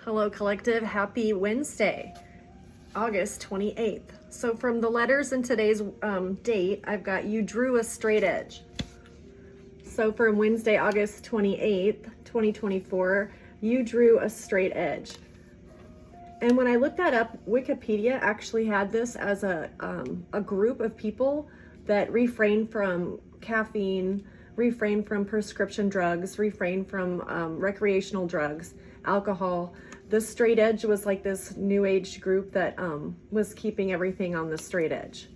Hello, collective. Happy Wednesday, August 28th. So from the letters in today's date, I've got you drew a straight edge. So from Wednesday, August 28th, 2024, you drew a straight edge. And when I looked that up, Wikipedia actually had this as a group of people that refrain from caffeine, refrain from prescription drugs, refrain from recreational drugs, alcohol. The straight edge was like this new age group that was keeping everything on the straight edge.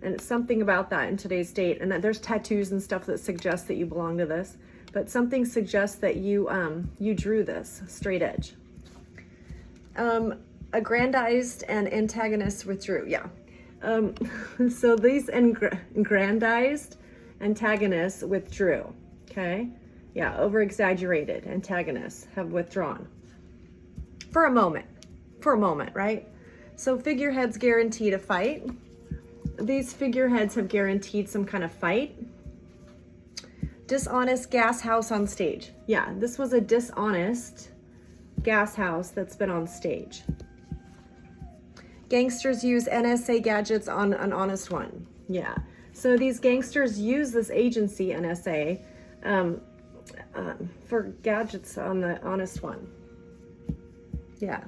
And it's something about that in today's date, and that there's tattoos and stuff that suggest that you belong to this, but something suggests that you drew this straight edge. Aggrandized and antagonists withdrew. Yeah. So these aggrandized antagonists withdrew. Okay. Yeah. Over exaggerated antagonists have withdrawn for a moment, right? So figureheads guaranteed a fight. These figureheads have guaranteed some kind of fight. Dishonest gas house on stage. Yeah. This was a dishonest gas house that's been on stage. Gangsters use NSA gadgets on an honest one. Yeah. So these gangsters use this agency, NSA, for gadgets on the honest one. Yeah.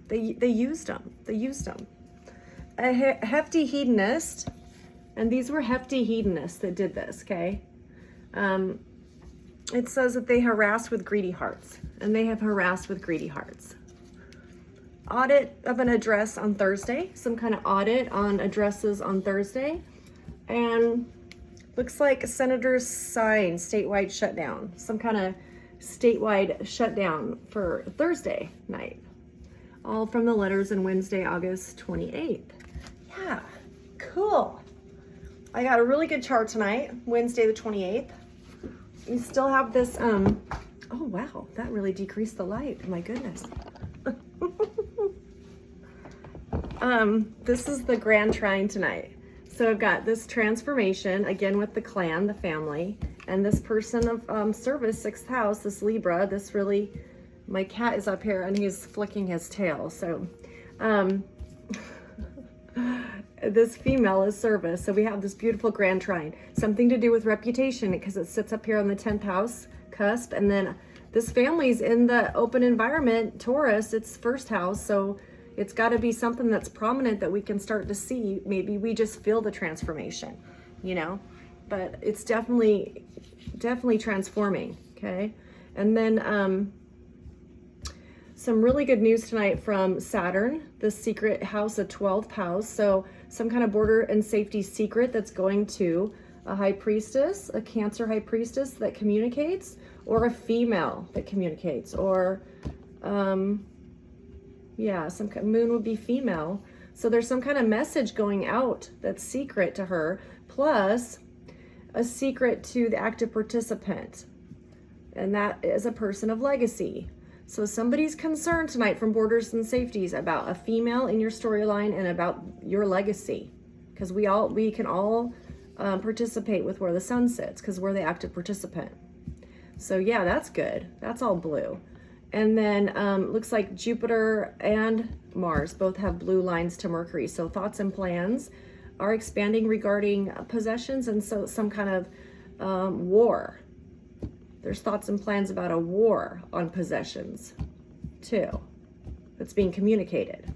They used them. They used them. A hefty hedonist, and these were hefty hedonists that did this, okay? It says that they harass with greedy hearts, and they have harassed with greedy hearts. Audit of an address on Thursday, some kind of audit on addresses on Thursday, and looks like senators sign statewide shutdown, some kind of statewide shutdown for Thursday night, all from the letters in Wednesday, August 28th. Yeah, cool. I got a really good chart tonight, Wednesday the 28th. You still have this, oh wow, that really decreased the light, my goodness. This is the grand trine tonight. So I've got this transformation, again with the clan, the family, and this person of service, 6th house, this Libra, this really, my cat is up here and he's flicking his tail. So this female is service. So we have this beautiful grand trine, something to do with reputation because it sits up here on the 10th house cusp. And then this family's in the open environment, Taurus, it's 1st house. So it's got to be something that's prominent that we can start to see. Maybe we just feel the transformation, you know, but it's definitely transforming. Okay. And then, some really good news tonight from Saturn, the secret house, a 12th house. So some kind of border and safety secret that's going to a high priestess, a Cancer high priestess that communicates, or a female that communicates, or, yeah, some moon would be female. So there's some kind of message going out that's secret to her, plus a secret to the active participant. And that is a person of legacy. So somebody's concerned tonight from borders and safeties about a female in your storyline and about your legacy. Because we can all participate with where the sun sits because we're the active participant. So yeah, that's good. That's all blue. And then looks like Jupiter and Mars both have blue lines to Mercury. So thoughts and plans are expanding regarding possessions, and so some kind of war. There's thoughts and plans about a war on possessions too. That's being communicated.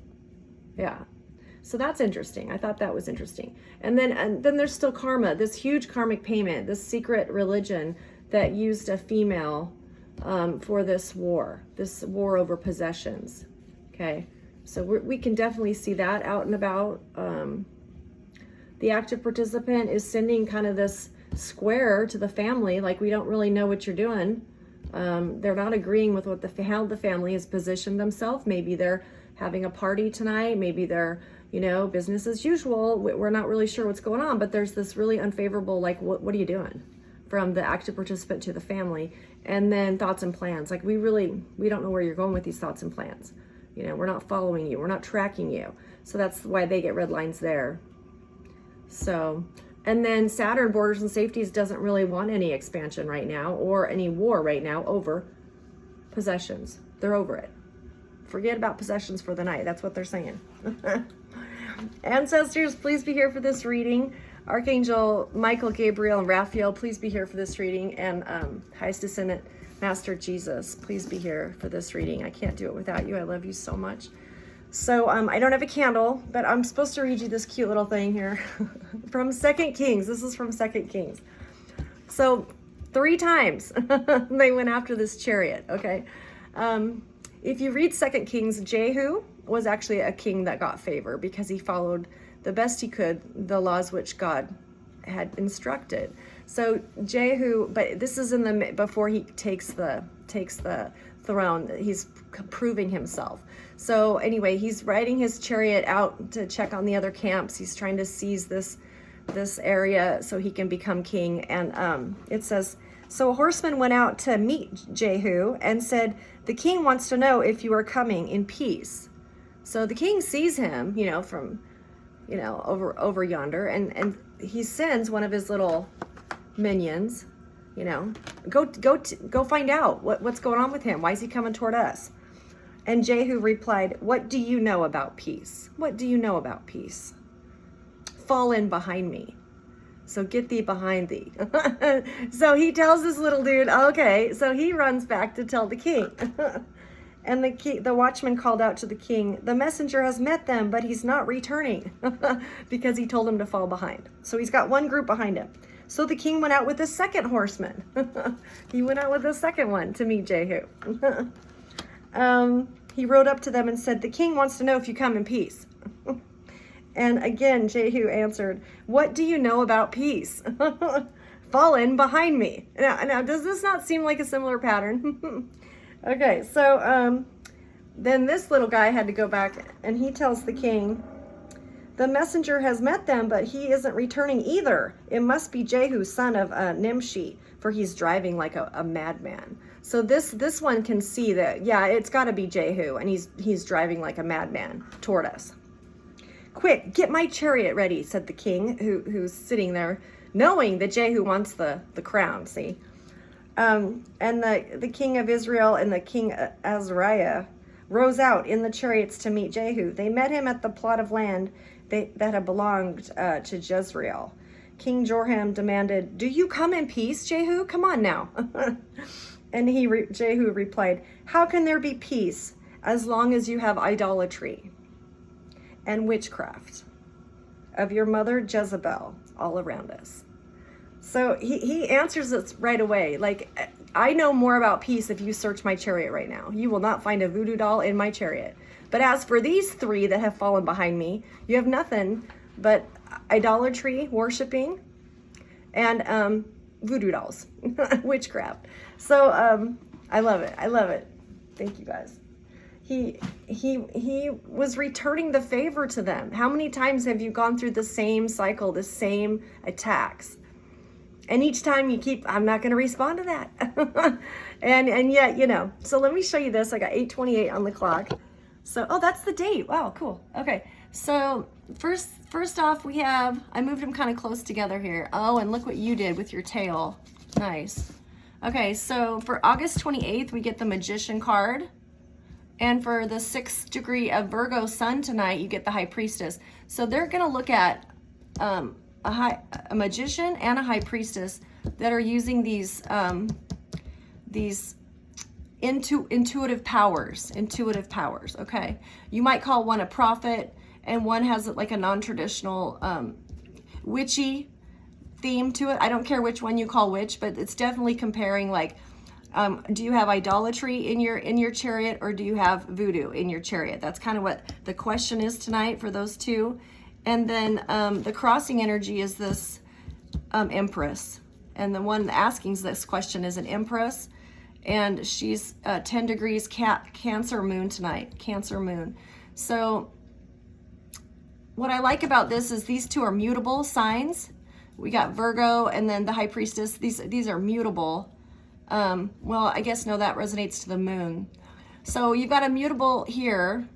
Yeah. So that's interesting. I thought that was interesting. And then there's still karma, this huge karmic payment, this secret religion that used a female for this war over possessions. Okay, so we can definitely see that out and about. The active participant is sending kind of this square to the family, like we don't really know what you're doing. They're not agreeing with what how the family has positioned themselves. Maybe they're having a party tonight. Maybe they're, business as usual. We're not really sure what's going on, but there's this really unfavorable, like, what are you doing? From the active participant to the family. And then thoughts and plans, like we don't know where you're going with these thoughts and plans. We're not following you, we're not tracking you. So that's why they get red lines there. So, and then Saturn, borders and safeties, doesn't really want any expansion right now or any war right now over possessions. They're over it. Forget about possessions for the night. That's what they're saying. Ancestors, please be here for this reading. Archangel Michael, Gabriel, and Raphael, please be here for this reading. And highest descendant, Master Jesus, please be here for this reading. I can't do it without you. I love you so much. So I don't have a candle, but I'm supposed to read you this cute little thing here from 2 Kings. This is from 2 Kings. So 3 times they went after this chariot, okay? If you read 2 Kings, Jehu was actually a king that got favor because he followed the best he could the laws which God had instructed. So Jehu, but this is in the before he takes the throne. He's proving himself. So anyway, he's riding his chariot out to check on the other camps. He's trying to seize this area so he can become king. And it says, so a horseman went out to meet Jehu and said, the king wants to know if you are coming in peace. So the king sees him, from, over yonder, and he sends one of his little minions, go find out what's going on with him. Why is he coming toward us? And Jehu replied, what do you know about peace? What do you know about peace? Fall in behind me. So get thee behind thee. So he tells this little dude, okay, so he runs back to tell the king. And the watchman called out to the king, the messenger has met them, but he's not returning because he told him to fall behind. So he's got one group behind him. So the king went out with a second horseman. He went out with a second one to meet Jehu. He rode up to them and said, the king wants to know if you come in peace. And again, Jehu answered, what do you know about peace? Fall in behind me. Now, does this not seem like a similar pattern? Okay, so then this little guy had to go back, and he tells the king, the messenger has met them, but he isn't returning either. It must be Jehu, son of Nimshi, for he's driving like a madman. So this one can see that, yeah, it's got to be Jehu, and he's driving like a madman toward us. Quick, get my chariot ready, said the king, who's sitting there, knowing that Jehu wants the crown, see? And the king of Israel and the king Azariah rose out in the chariots to meet Jehu. They met him at the plot of land that had belonged to Jezreel. King Joram demanded, do you come in peace, Jehu? Come on now. And Jehu replied, how can there be peace as long as you have idolatry and witchcraft of your mother Jezebel all around us? So he answers this right away. Like, I know more about peace if you search my chariot right now. You will not find a voodoo doll in my chariot. But as for these 3 that have fallen behind me, you have nothing but idolatry, worshiping, and voodoo dolls, witchcraft. So I love it. I love it. Thank you guys. He was returning the favor to them. How many times have you gone through the same cycle, the same attacks? And each time you keep, I'm not going to respond to that. and yet, so let me show you this. I got 8:28 on the clock. So, oh, that's the date. Wow, cool. Okay. So first off, I moved them kind of close together here. Oh, and look what you did with your tail. Nice. Okay. So for August 28th, we get the Magician card. And for the 6th degree of Virgo Sun tonight, you get the High Priestess. So they're going to look at a magician and a high priestess that are using these intuitive powers. Okay, you might call one a prophet, and one has like a non-traditional witchy theme to it. I don't care which one you call witch, but it's definitely comparing like, do you have idolatry in your chariot, or do you have voodoo in your chariot? That's kind of what the question is tonight for those 2. And then the crossing energy is this Empress. And the one asking this question is an Empress. And she's 10 degrees Cancer moon tonight. Cancer moon. So what I like about this is these 2 are mutable signs. We got Virgo and then the High Priestess. These are mutable. Well, I guess, no, that resonates to the moon. So you've got a mutable here.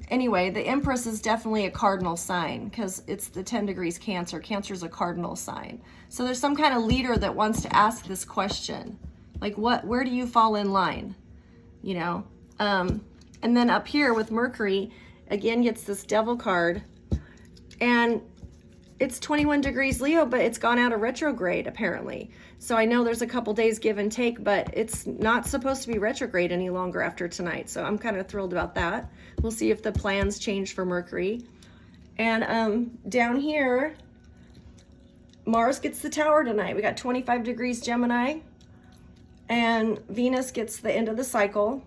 Anyway, the Empress is definitely a cardinal sign because it's the 10 degrees Cancer. Cancer is a cardinal sign. So there's some kind of leader that wants to ask this question. Like, where do you fall in line? And And then up here with Mercury, again gets this Devil card. And it's 21 degrees Leo, but it's gone out of retrograde apparently. So I know there's a couple days give and take, but it's not supposed to be retrograde any longer after tonight. So I'm kind of thrilled about that. We'll see if the plans change for Mercury. And down here, Mars gets the Tower tonight. We got 25 degrees Gemini, and Venus gets the end of the cycle,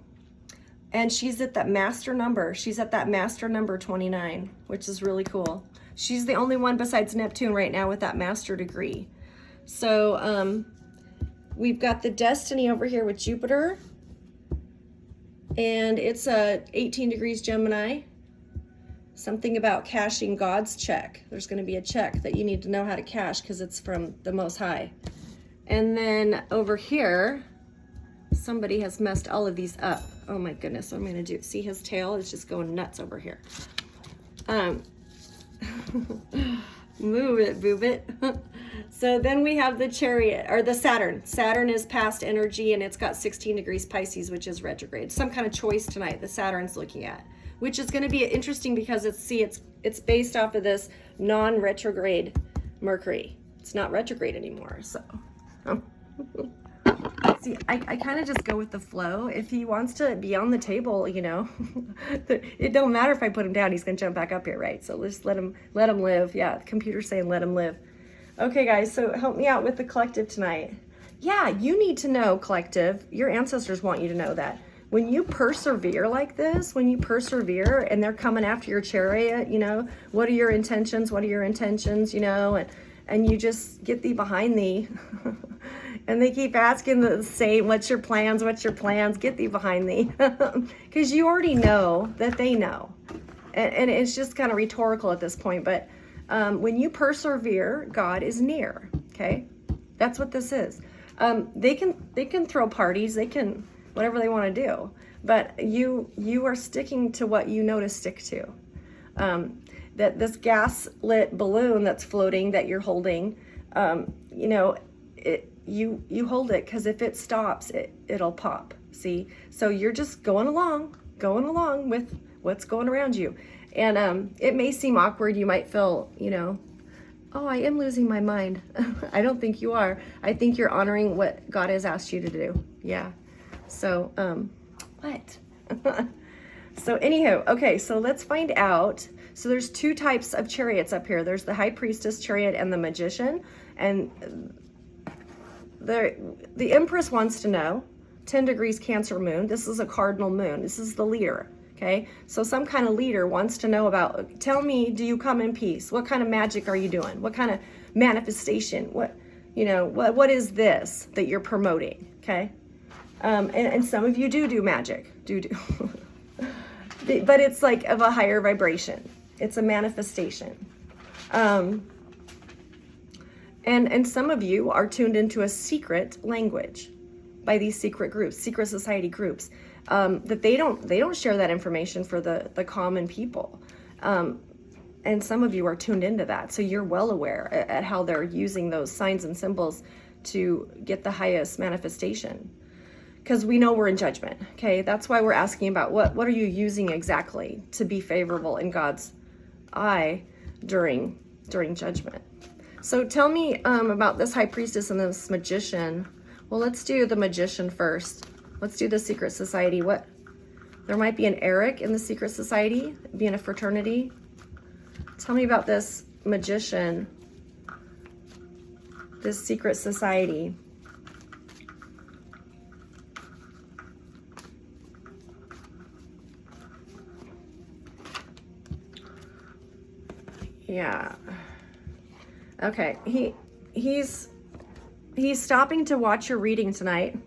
and she's at that master number. She's at that master number 29, which is really cool. She's the only one besides Neptune right now with that master degree. So we've got the destiny over here with Jupiter, and it's 18 degrees Gemini. Something about cashing God's check. There's going to be a check that you need to know how to cash because it's from the Most High. And then over here, somebody has messed all of these up. Oh my goodness, what I'm going to do? See his tail is just going nuts over here. Move it, boob it. So then we have the Chariot, or the Saturn. Saturn is past energy, and it's got 16 degrees Pisces, which is retrograde. Some kind of choice tonight the Saturn's looking at, which is going to be interesting because it's based off of this non-retrograde Mercury. It's not retrograde anymore, so. See, I kind of just go with the flow. If he wants to be on the table, you know, it don't matter if I put him down, he's going to jump back up here, right? So let's let him live. Yeah, the computer's saying let him live. Okay, guys, so help me out with the collective tonight. Yeah, you need to know, collective. Your ancestors want you to know that. When you persevere like this, when you persevere and they're coming after your chariot, you know, what are your intentions? What are your intentions, you know? And you just get thee behind thee. And they keep asking the same, what's your plans? What's your plans? Get thee behind thee. Because you already know that they know. And it's just kind of rhetorical at this point. But when you persevere, God is near. Okay? That's what this is. They can throw parties. They can whatever they want to do. But you are sticking to what you know to stick to. That this gas-lit balloon that's floating that you're holding, you know, you hold it, because if it stops, it'll pop. See? So you're just going along with what's going around you. And it may seem awkward. You might feel, you know, oh, I am losing my mind. I don't think you are. I think you're honoring what God has asked you to do. Yeah. So, what? So anyhow, okay, so let's find out. So there's two types of chariots up here. There's the High Priestess chariot and the Magician. And the Empress wants to know, 10 degrees Cancer moon. This is a cardinal moon. This is the leader, okay? So some kind of leader wants to know about, tell me, do you come in peace? What kind of magic are you doing? What kind of manifestation? What, you know, what is this that you're promoting, okay? And some of you do magic, but it's like of a higher vibration. It's a manifestation. And some of you are tuned into a secret language by these secret groups, secret society groups, that they don't share that information for the common people. And some of you are tuned into that. So you're well aware at how they're using those signs and symbols to get the highest manifestation. Because we know we're in judgment, okay? That's why we're asking about what are you using exactly to be favorable in God's eye during judgment. So tell me about this High Priestess and this Magician. Well, let's do the Magician first. Let's do the Secret Society. There might be an Eric in the Secret Society, being a fraternity. Tell me about this Magician, this Secret Society. Yeah. Okay. He's stopping to watch your reading tonight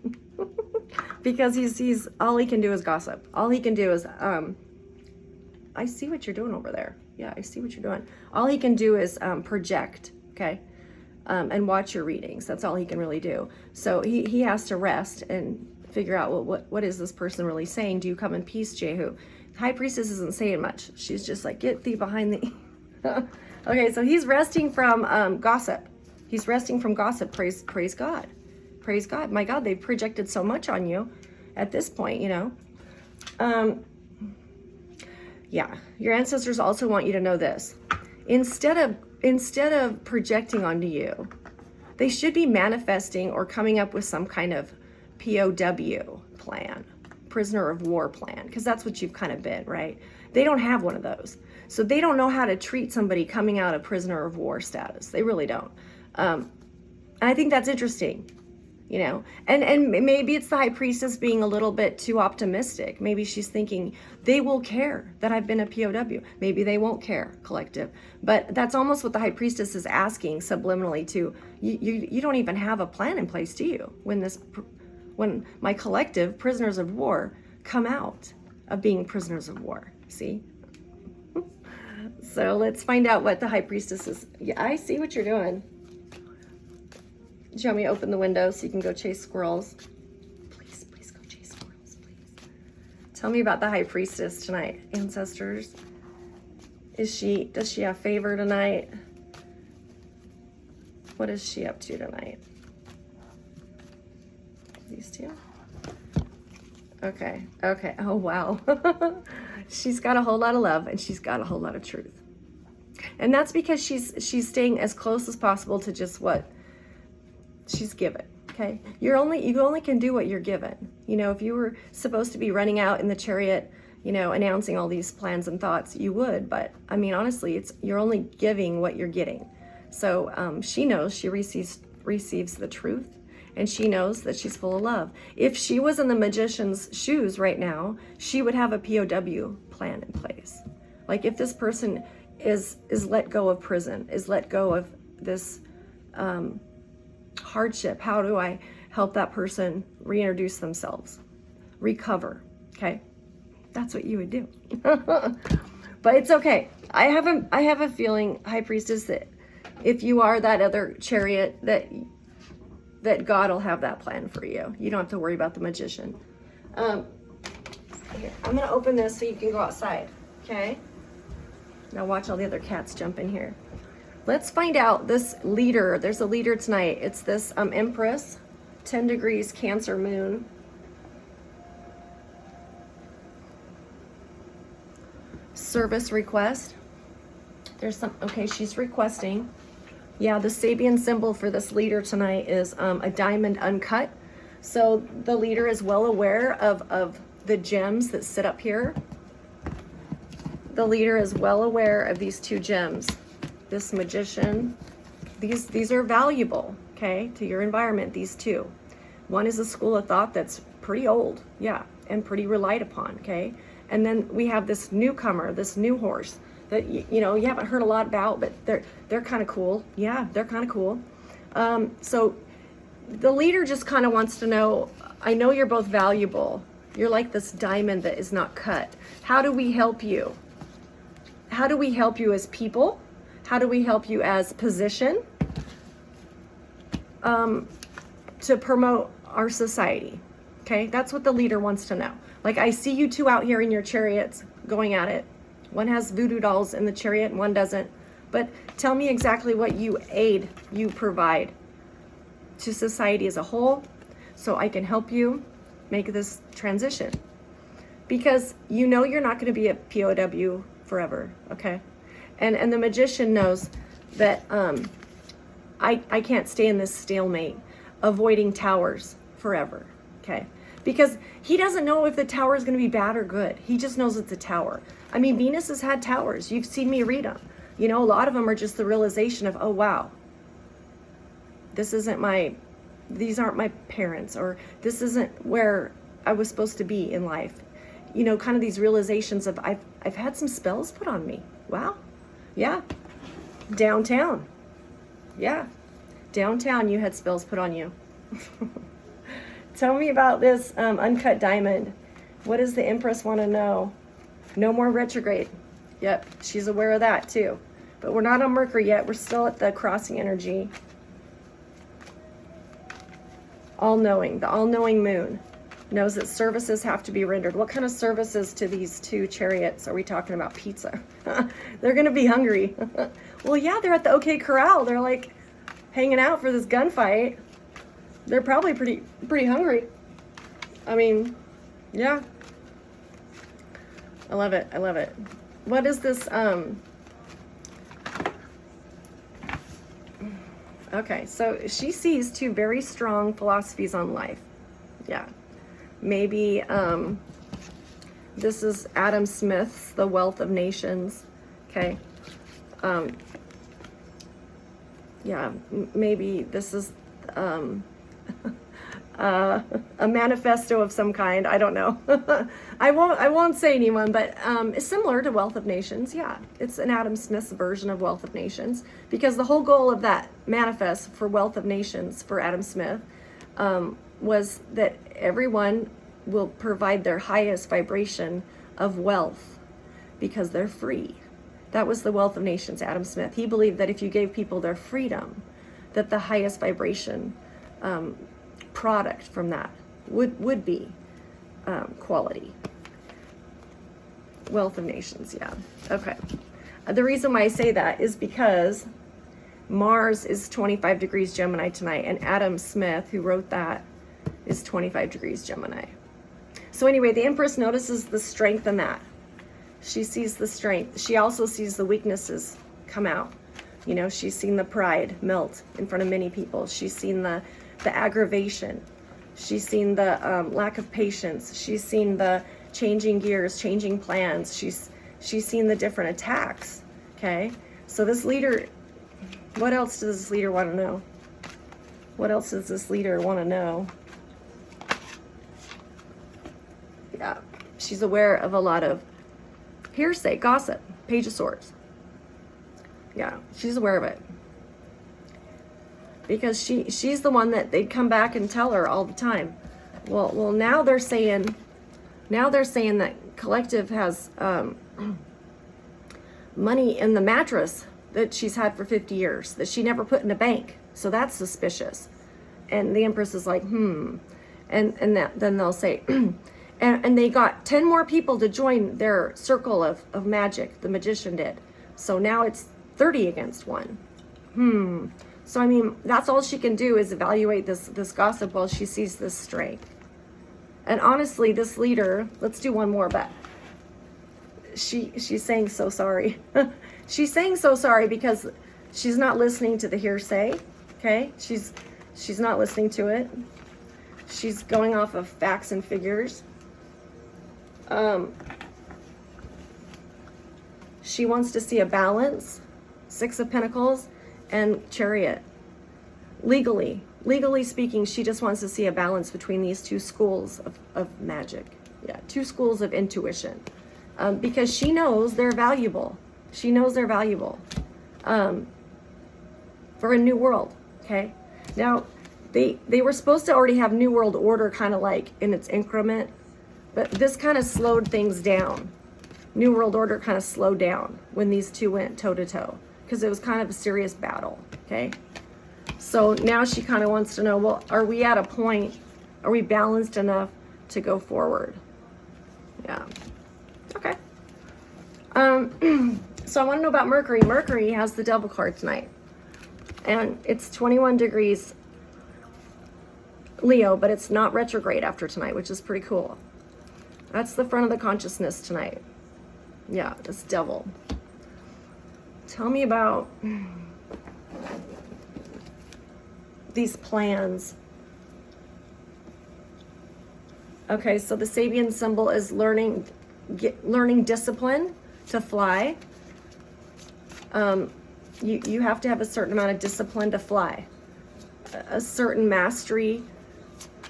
because he's all he can do is gossip. All he can do is I see what you're doing over there. Yeah, I see what you're doing. All he can do is project, okay? And watch your readings. That's all he can really do. So he has to rest and figure out what is this person really saying? Do you come in peace, Jehu? High Priestess isn't saying much. She's just like, get thee behind thee. Okay, so he's resting from gossip. He's resting from gossip. Praise God. Praise God. My God, they've projected so much on you at this point, you know. Yeah, your ancestors also want you to know this. Instead of projecting onto you, they should be manifesting or coming up with some kind of P.O.W. plan, prisoner of war plan, because that's what you've kind of been, right? They don't have one of those. So they don't know how to treat somebody coming out of prisoner of war status. They really don't. And I think that's interesting, you know, and maybe it's the high priestess being a little bit too optimistic. Maybe she's thinking they will care that I've been a POW. Maybe they won't care, collective. But that's almost what the high priestess is asking subliminally to you don't even have a plan in place, do you? When my collective prisoners of war come out of being prisoners of war, see? So let's find out what the high priestess is. Yeah, I see what you're doing. Do you want me to open the window so you can go chase squirrels? Please go chase squirrels, please. Tell me about the high priestess tonight, ancestors. Does she have favor tonight? What is she up to tonight? These two? Okay. Oh, wow. She's got a whole lot of love and she's got a whole lot of truth. And that's because she's staying as close as possible to just what she's given. Okay, you only can do what you're given. You know, if you were supposed to be running out in the chariot, you know, announcing all these plans and thoughts, you would. But I mean, honestly, you're only giving what you're getting. So she knows she receives the truth, and she knows that she's full of love. If she was in the magician's shoes right now, she would have a POW plan in place. Like if this person is let go of prison, is let go of this hardship, how do I help that person reintroduce themselves, recover? Okay, that's what you would do. But it's okay. I have a feeling, high priestess, that if you are that other chariot, that God will have that plan for you. You don't have to worry about the magician. Here, I'm gonna open this so you can go outside. Okay, now watch all the other cats jump in here. Let's find out this leader. There's a leader tonight. It's this Empress, 10 degrees Cancer moon. Service request. There's some, okay, she's requesting. Yeah, the Sabian symbol for this leader tonight is a diamond uncut. So the leader is well aware of the gems that sit up here. The leader is well aware of these two gems. This magician, these are valuable, okay, to your environment, these two. One is a school of thought that's pretty old, yeah, and pretty relied upon, okay? And then we have this newcomer, this new horse that, you know, you haven't heard a lot about, but they're kind of cool. Yeah, they're kind of cool. So the leader just kind of wants to know, I know you're both valuable. You're like this diamond that is not cut. How do we help you? How do we help you as people? How do we help you as position to promote our society? Okay, that's what the leader wants to know. Like, I see you two out here in your chariots going at it. One has voodoo dolls in the chariot and one doesn't. But tell me exactly what you provide to society as a whole so I can help you make this transition. Because you know you're not going to be a POW forever, okay? And the magician knows that I can't stay in this stalemate, avoiding towers forever, okay? Because he doesn't know if the tower is going to be bad or good. He just knows it's a tower. I mean, Venus has had towers. You've seen me read them. You know, a lot of them are just the realization of, oh, wow, these aren't my parents, or this isn't where I was supposed to be in life. You know, kind of these realizations of, I've had some spells put on me. Wow. Yeah. Downtown. Yeah. Downtown, you had spells put on you. Tell me about this uncut diamond. What does the Empress want to know? No more retrograde. Yep, she's aware of that too. But we're not on Mercury yet. We're still at the crossing energy. All-knowing. The all-knowing moon knows that services have to be rendered. What kind of services to these two chariots are we talking about? Pizza. They're going to be hungry. Well, yeah, they're at the OK Corral. They're like hanging out for this gunfight. They're probably pretty hungry. I mean, yeah. I love it. I love it. What is this? Okay, so she sees two very strong philosophies on life. Yeah. Maybe this is Adam Smith's The Wealth of Nations. Okay. Yeah, maybe this is a manifesto of some kind. I don't know. I won't say anyone, but it's similar to Wealth of Nations. Yeah, it's an Adam Smith's version of Wealth of Nations, because the whole goal of that manifest for Wealth of Nations for Adam Smith was that everyone will provide their highest vibration of wealth because they're free. That was the Wealth of Nations, Adam Smith. He believed that if you gave people their freedom, that the highest vibration product from that would be quality. Wealth of Nations, yeah. Okay. The reason why I say that is because Mars is 25 degrees Gemini tonight, and Adam Smith, who wrote that, is 25 degrees Gemini. So anyway, the Empress notices the strength in that. She sees the strength. She also sees the weaknesses come out. You know, she's seen the pride melt in front of many people. She's seen the aggravation. She's seen the lack of patience. She's seen the changing gears, changing plans. She's seen the different attacks. Okay, so this leader, what else does this leader want to know? What else does this leader want to know? Yeah, she's aware of a lot of hearsay, gossip, Page of Swords. Yeah, she's aware of it. Because she's the one that they'd come back and tell her all the time. Well, now they're saying that Collective has money in the mattress that she's had for 50 years that she never put in a bank. So that's suspicious. And the Empress is like, and then they'll say, and they got 10 more people to join their circle of magic. The magician did. So now it's 30 against 1. So, I mean, that's all she can do is evaluate this gossip while she sees this strength. And honestly, this leader, let's do one more, but she's saying so sorry. She's saying so sorry because she's not listening to the hearsay, okay? She's not listening to it. She's going off of facts and figures. She wants to see a balance, 6 of Pentacles, and Chariot. Legally speaking, she just wants to see a balance between these two schools of magic. Yeah, 2 schools of intuition. Because she knows they're valuable. She knows they're valuable for a new world, okay? Now, they were supposed to already have New World Order kind of like in its increment, but this kind of slowed things down. New World Order kind of slowed down when these two went toe-to-toe, because it was kind of a serious battle, okay? So now she kind of wants to know, well, are we at a point, are we balanced enough to go forward? Yeah. Okay. So I want to know about Mercury. Mercury has the Devil card tonight. And it's 21 degrees Leo, but it's not retrograde after tonight, which is pretty cool. That's the front of the consciousness tonight. Yeah, this Devil. Tell me about these plans. Okay, so the Sabian symbol is learning discipline to fly. You have to have a certain amount of discipline to fly, a certain mastery.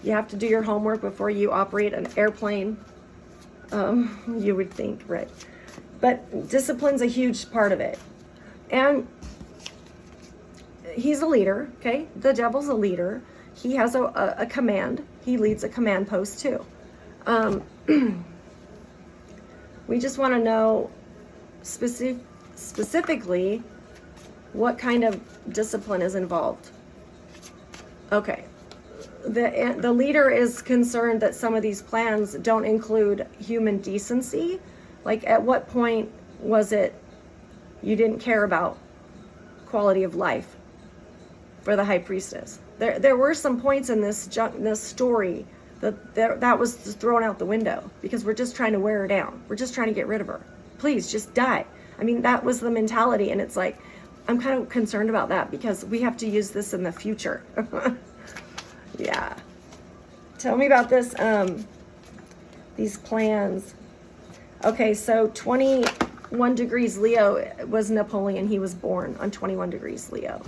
You have to do your homework before you operate an airplane. You would think, right? But discipline's a huge part of it. And he's a leader, okay? The Devil's a leader. He has a command. He leads a command post too. We just want to know specifically what kind of discipline is involved. Okay. The leader is concerned that some of these plans don't include human decency. Like, at what point was it you didn't care about quality of life for the High Priestess? There were some points in this story That was just thrown out the window because we're just trying to wear her down. We're just trying to get rid of her. Please just die. I mean, that was the mentality. And it's like, I'm kind of concerned about that because we have to use this in the future. Yeah. Tell me about this, these plans. Okay, so 21 degrees Leo was Napoleon. He was born on 21 degrees Leo.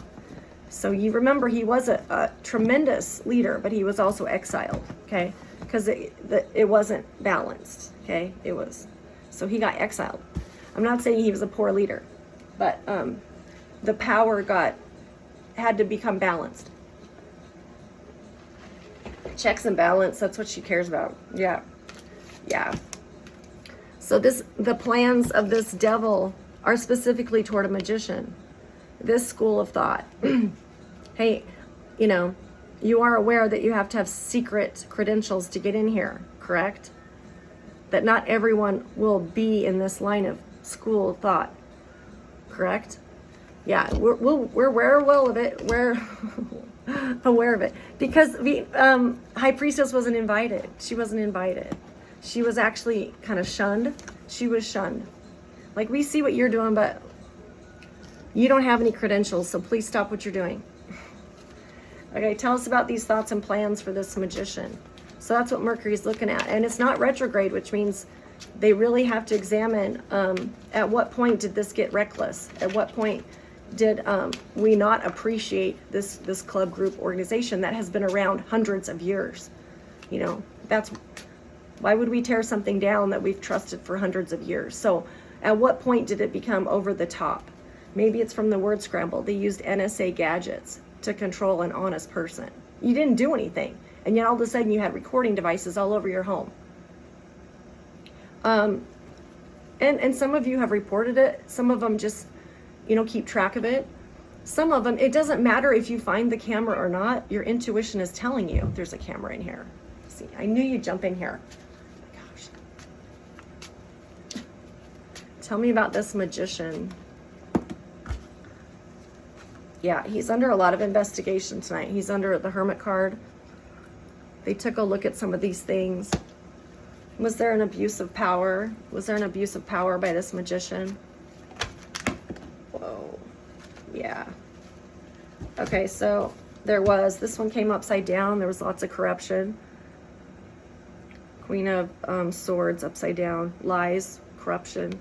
So you remember he was a tremendous leader, but he was also exiled, okay? Because it wasn't balanced, okay? It was. So he got exiled. I'm not saying he was a poor leader, but the power had to become balanced. Checks and balance, that's what she cares about. Yeah. Yeah. So the plans of this devil are specifically toward a magician. This school of thought. Hey, you know, you are aware that you have to have secret credentials to get in here, correct? That not everyone will be in this line of school of thought, correct? Yeah, we're aware of it. We're aware of it because the high priestess wasn't invited. She wasn't invited. She was actually kind of shunned. She was shunned. Like, we see what you're doing, but you don't have any credentials, so please stop what you're doing. Okay, tell us about these thoughts and plans for this magician. So that's what Mercury's looking at. And it's not retrograde, which means they really have to examine at what point did this get reckless? At what point did we not appreciate this club group organization that has been around hundreds of years? You know, why would we tear something down that we've trusted for hundreds of years? So at what point did it become over the top? Maybe it's from the word scramble. They used NSA gadgets to control an honest person. You didn't do anything, and yet all of a sudden you had recording devices all over your home. And some of you have reported it. Some of them just, you know, keep track of it. Some of them, it doesn't matter if you find the camera or not. Your intuition is telling you there's a camera in here. See, I knew you'd jump in here. Oh my gosh. Tell me about this magician. Yeah, he's under a lot of investigation tonight. He's under the Hermit card. They took a look at some of these things. Was there an abuse of power? Was there an abuse of power by this magician? Whoa. Yeah. Okay, so there was. This one came upside down. There was lots of corruption. Queen of Swords upside down. Lies, corruption.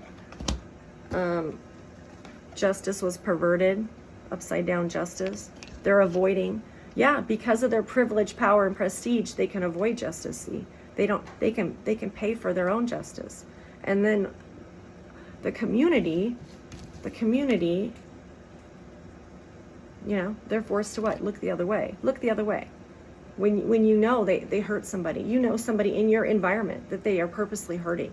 Justice was perverted. Upside down justice. They're avoiding. Yeah, because of their privilege, power, and prestige, they can avoid justice. See, they can pay for their own justice. And then the community, you know, they're forced to what? Look the other way. Look the other way. When you know they hurt somebody, you know somebody in your environment that they are purposely hurting,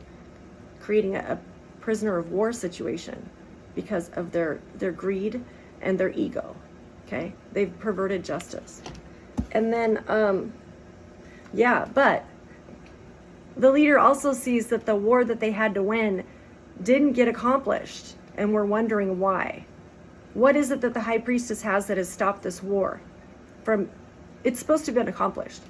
creating a prisoner of war situation because of their greed and their ego. Okay, they've perverted justice. And then yeah, but the leader also sees that the war that they had to win didn't get accomplished, and we're wondering why. What is it that the high priestess has that has stopped this war from? It's supposed to have been accomplished.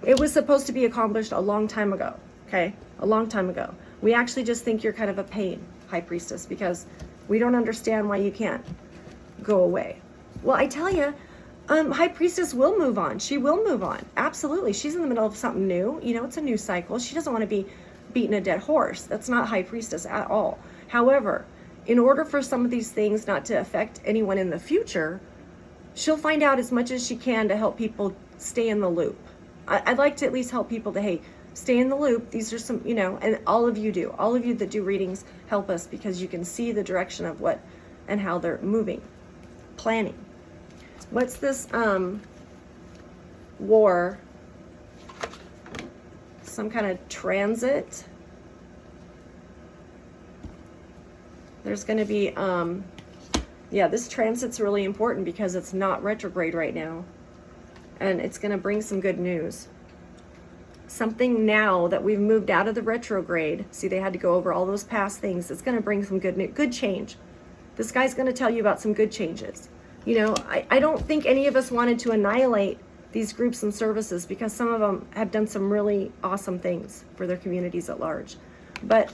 It was supposed to be accomplished a long time ago. Okay, a long time ago. We actually just think you're kind of a pain, high priestess, because we don't understand why you can't go away. Well, I tell you, high priestess will move on. She will move on. Absolutely. She's in the middle of something new. You know, it's a new cycle. She doesn't want to be beating a dead horse. That's not high priestess at all. However, in order for some of these things not to affect anyone in the future, she'll find out as much as she can to help people stay in the loop. I'd like to at least help people to, hey, stay in the loop. These are some, you know, and all of you do. All of you that do readings help us because you can see the direction of what and how they're moving. Planning. What's this war? Some kind of transit. There's going to be yeah, this transit's really important because it's not retrograde right now, and it's going to bring some good news. Something now that we've moved out of the retrograde. See, they had to go over all those past things. It's going to bring some good change. This guy's going to tell you about some good changes. You know, I don't think any of us wanted to annihilate these groups and services, because some of them have done some really awesome things for their communities at large. But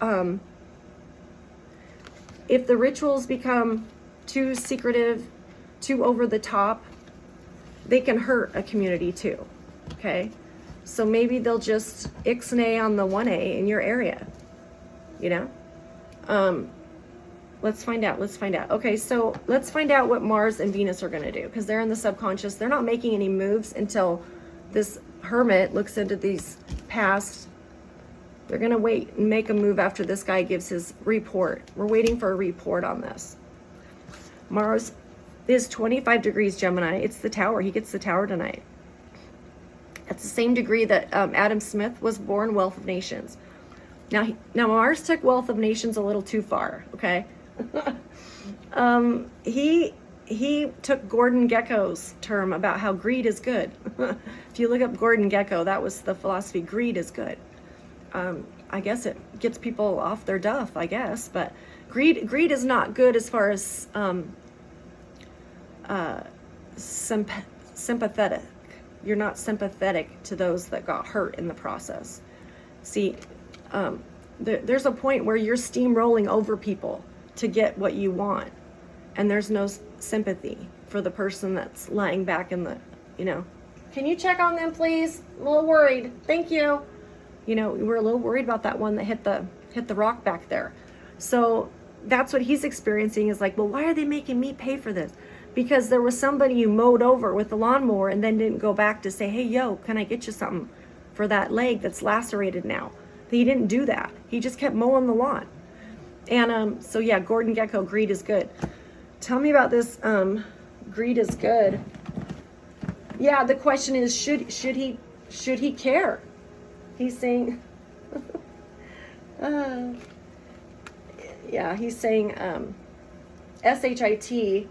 if the rituals become too secretive, too over the top, they can hurt a community too, okay? So maybe they'll just ixnay on the 1A in your area, you know? Let's find out. Okay, so let's find out what Mars and Venus are going to do, because they're in the subconscious. They're not making any moves until this hermit looks into these past. They're going to wait and make a move after this guy gives his report. We're waiting for a report on this. Mars is 25 degrees Gemini. It's the tower. He gets the tower tonight. At the same degree that Adam Smith was born, Wealth of Nations. Now Mars took Wealth of Nations a little too far, okay? He took Gordon Gekko's term about how greed is good. If you look up Gordon Gekko, that was the philosophy. Greed is good. I guess it gets people off their duff, I guess, but greed is not good as far as sympathetic. You're not sympathetic to those that got hurt in the process. See, there's a point where you're steamrolling over people to get what you want, and there's no sympathy for the person that's lying back in the, you know. Can you check on them, please? I'm a little worried. Thank you. You know, we're a little worried about that one that hit the rock back there. So that's what he's experiencing, is like, well, why are they making me pay for this? Because there was somebody you mowed over with the lawnmower and then didn't go back to say, hey, yo, can I get you something for that leg that's lacerated now? He didn't do that. He just kept mowing the lawn. And so yeah, Gordon Gekko, greed is good. Tell me about this. Greed is good. Yeah, the question is, should he care? He's saying, yeah, he's saying SHIT.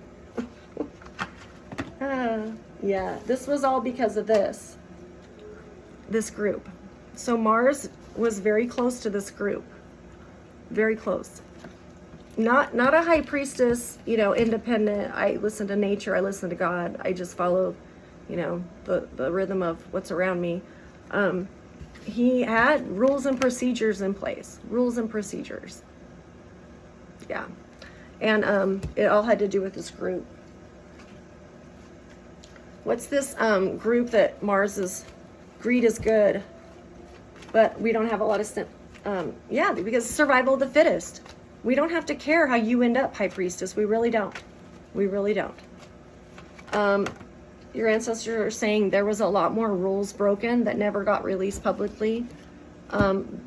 Yeah, this was all because of this group. So Mars was very close to this group. Very close. Not a high priestess, you know, independent. I listen to nature, I listen to God. I just follow, you know, the rhythm of what's around me. He had rules and procedures in place. Rules and procedures. Yeah. And it all had to do with this group. What's this group that Mars is, greed is good, but we don't have a lot of, yeah, because survival of the fittest. We don't have to care how you end up, High Priestess. We really don't. We really don't. Your ancestors are saying there was a lot more rules broken that never got released publicly.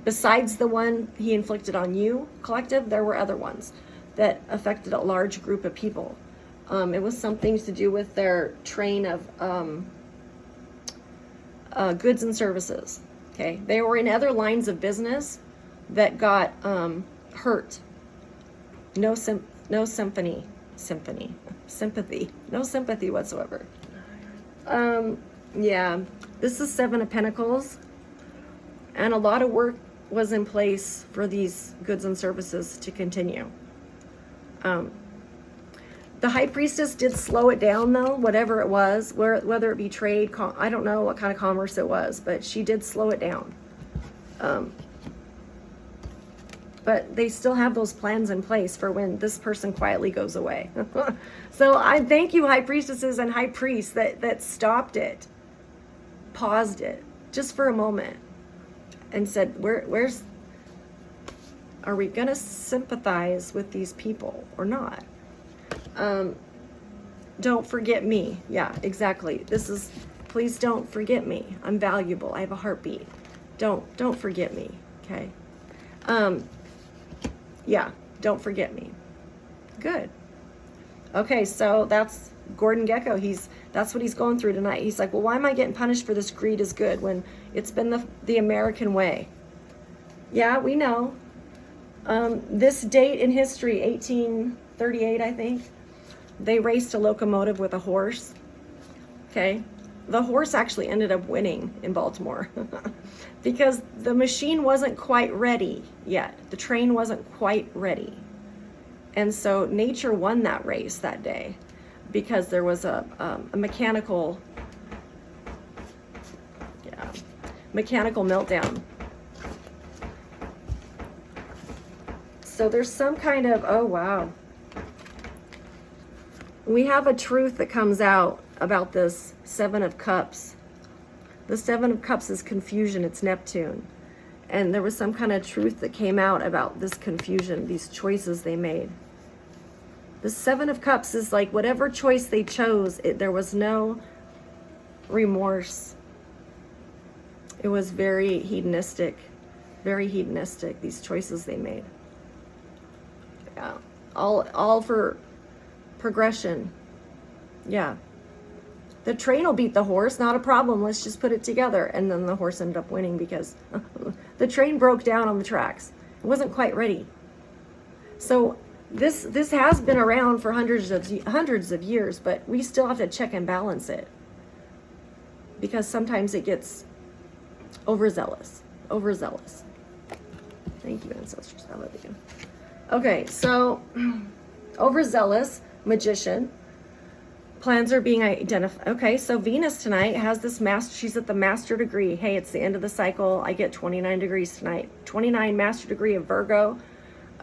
Besides the one he inflicted on you, collective, there were other ones that affected a large group of people. It was something to do with their train of goods and services. Okay, they were in other lines of business that got hurt. No sympathy whatsoever. Yeah, this is 7 of Pentacles, and a lot of work was in place for these goods and services to continue. The High Priestess did slow it down, though, whatever it was, whether it be trade, I don't know what kind of commerce it was, but she did slow it down. But they still have those plans in place for when this person quietly goes away. So I thank you, High Priestesses and High Priests, that stopped it, paused it, just for a moment, and said, where's, are we going to sympathize with these people or not? Don't forget me. Yeah, exactly. This is, please don't forget me. I'm valuable. I have a heartbeat. Don't forget me. Okay. Yeah, don't forget me. Good. Okay, so that's Gordon Gekko. That's what he's going through tonight. He's like, well, why am I getting punished for this greed is good when it's been the American way? Yeah, we know. This date in history, 1838, I think, they raced a locomotive with a horse. Okay. The horse actually ended up winning in Baltimore because the machine wasn't quite ready yet. The train wasn't quite ready. And so nature won that race that day because there was a mechanical mechanical meltdown. So there's some kind of, oh wow. We have a truth that comes out about this Seven of Cups. The Seven of Cups is confusion, it's Neptune. And there was some kind of truth that came out about this confusion, these choices they made. The Seven of Cups is like whatever choice they chose, there was no remorse. It was very hedonistic, these choices they made. Yeah, all for progression. Yeah. The train will beat the horse, not a problem. Let's just put it together. And then the horse ended up winning because the train broke down on the tracks. It wasn't quite ready. So this has been around for hundreds of years, but we still have to check and balance it because sometimes it gets overzealous. Thank you, ancestors. I love you. Okay, so overzealous, magician. Plans are being identified. Okay, so Venus tonight has this master. She's at the master degree. Hey, it's the end of the cycle. I get 29 degrees tonight. 29 master degree of Virgo.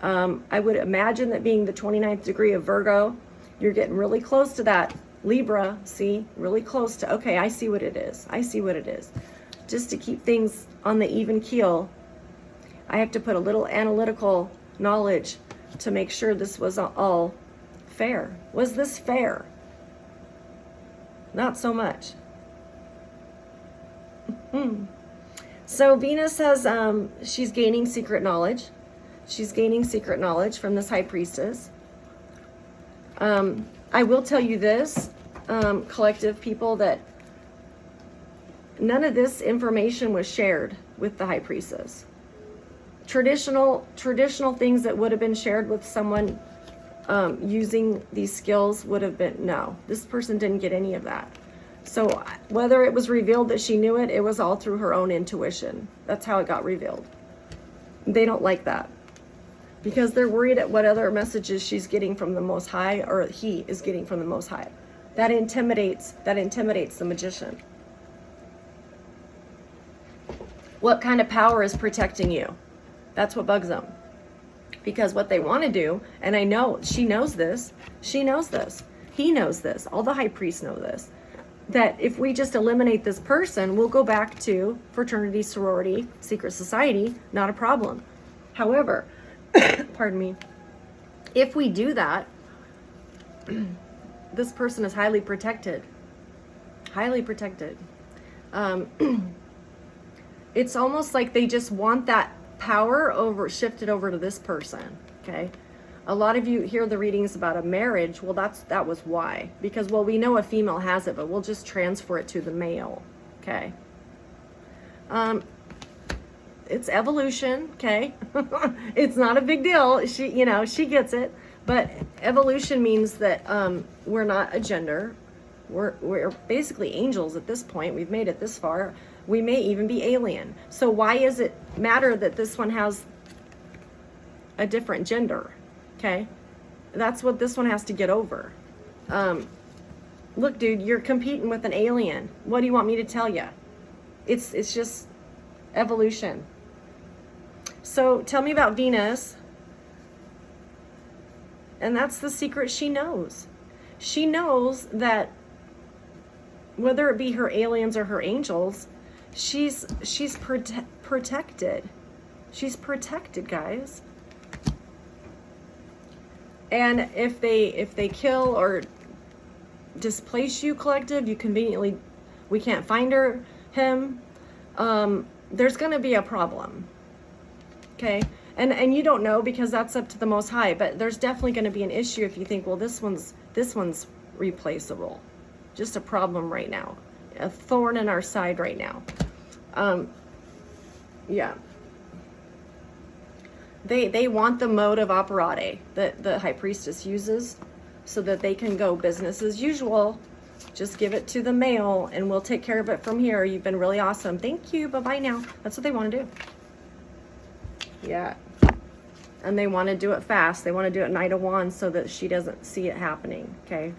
I would imagine that being the 29th degree of Virgo, you're getting really close to that. Libra, see, really close to, okay, I see what it is. Just to keep things on the even keel, I have to put a little analytical knowledge to make sure this was all fair. Was this fair? Not so much. So Venus has, she's gaining secret knowledge. She's gaining secret knowledge from this high priestess. I will tell you this, collective people, that none of this information was shared with the high priestess. Traditional things that would have been shared with someone using these skills would have been, no, this person didn't get any of that. So whether it was revealed that she knew it, it was all through her own intuition. That's how it got revealed. They don't like that because they're worried at what other messages she's getting from the Most High, or he is getting from the Most High. That intimidates the magician. What kind of power is protecting you? That's what bugs them. Because what they want to do, and I know she knows this, he knows this, all the high priests know this, that if we just eliminate this person, we'll go back to fraternity, sorority, secret society, not a problem. However, pardon me, if we do that, this person is highly protected. It's almost like they just want that power shifted over to this person. Okay, a lot of you hear the readings about a marriage. Well, that was why, because, well, we know a female has it, but we'll just transfer it to the male. Okay, it's evolution. Okay, it's not a big deal. She gets it, but evolution means that we're not a gender. We're basically angels at this point. We've made it this far. We may even be alien. So why does it matter that this one has a different gender? Okay, that's what this one has to get over. Look, dude, you're competing with an alien. What do you want me to tell you? It's just evolution. So tell me about Venus. And that's the secret she knows. She knows that whether it be her aliens or her angels, she's protected. She's protected, guys. And if they kill or displace you, collective, we can't find him, there's going to be a problem. Okay? And you don't know, because that's up to the Most High, but there's definitely going to be an issue if you think, well, this one's replaceable. Just a problem right now. A thorn in our side right now. Yeah. They want the mode of operandi that the high priestess uses so that they can go business as usual. Just give it to the male and we'll take care of it from here. You've been really awesome. Thank you. Bye-bye now. That's what they want to do. Yeah. And they want to do it fast. They want to do it Knight of Wands so that she doesn't see it happening. Okay.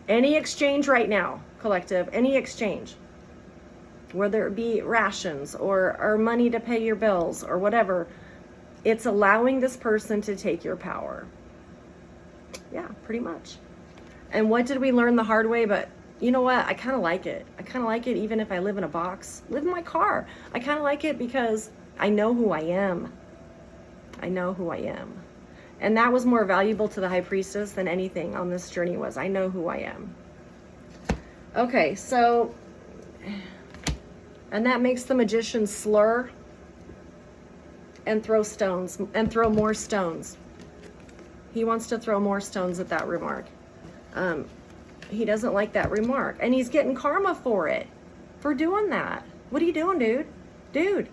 Any exchange right now, collective. Any exchange. whether it be rations or money to pay your bills or whatever. It's allowing this person to take your power. Yeah, pretty much. And what did we learn the hard way? But you know what? I kind of like it. I kind of like it even if I live in a box, live in my car. I kind of like it because I know who I am. I know who I am. And that was more valuable to the high priestess than anything on this journey was. I know who I am. Okay, so, and that makes the magician slur and throw stones, and throw more stones. He wants to throw more stones at that remark. He doesn't like that remark, and he's getting karma for it, for doing that. What are you doing, dude? Dude,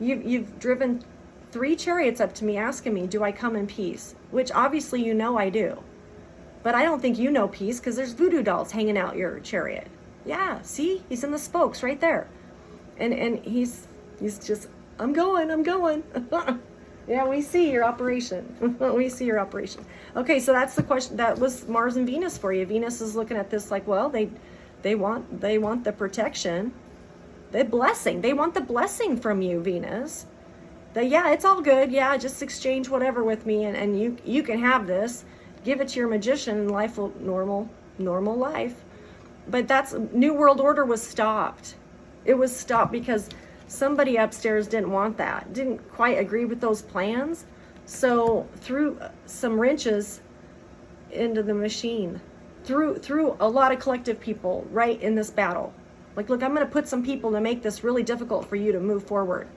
you've driven 3 chariots up to me asking me, do I come in peace? Which obviously you know I do. But I don't think you know peace because there's voodoo dolls hanging out your chariot. Yeah, see? He's in the spokes right there. And he's just, I'm going. Yeah, we see your operation. We see your operation. Okay, so that's the question. That was Mars and Venus for you. Venus is looking at this like, well, they want the protection, the blessing. They want the blessing from you, Venus. Yeah, it's all good. Yeah, just exchange whatever with me, and you can have this. Give it to your magician, and life will normal life. But that's New World Order was stopped. It was stopped because somebody upstairs didn't want that, didn't quite agree with those plans. So threw some wrenches into the machine, threw a lot of collective people right in this battle. Like, look, I'm going to put some people to make this really difficult for you to move forward.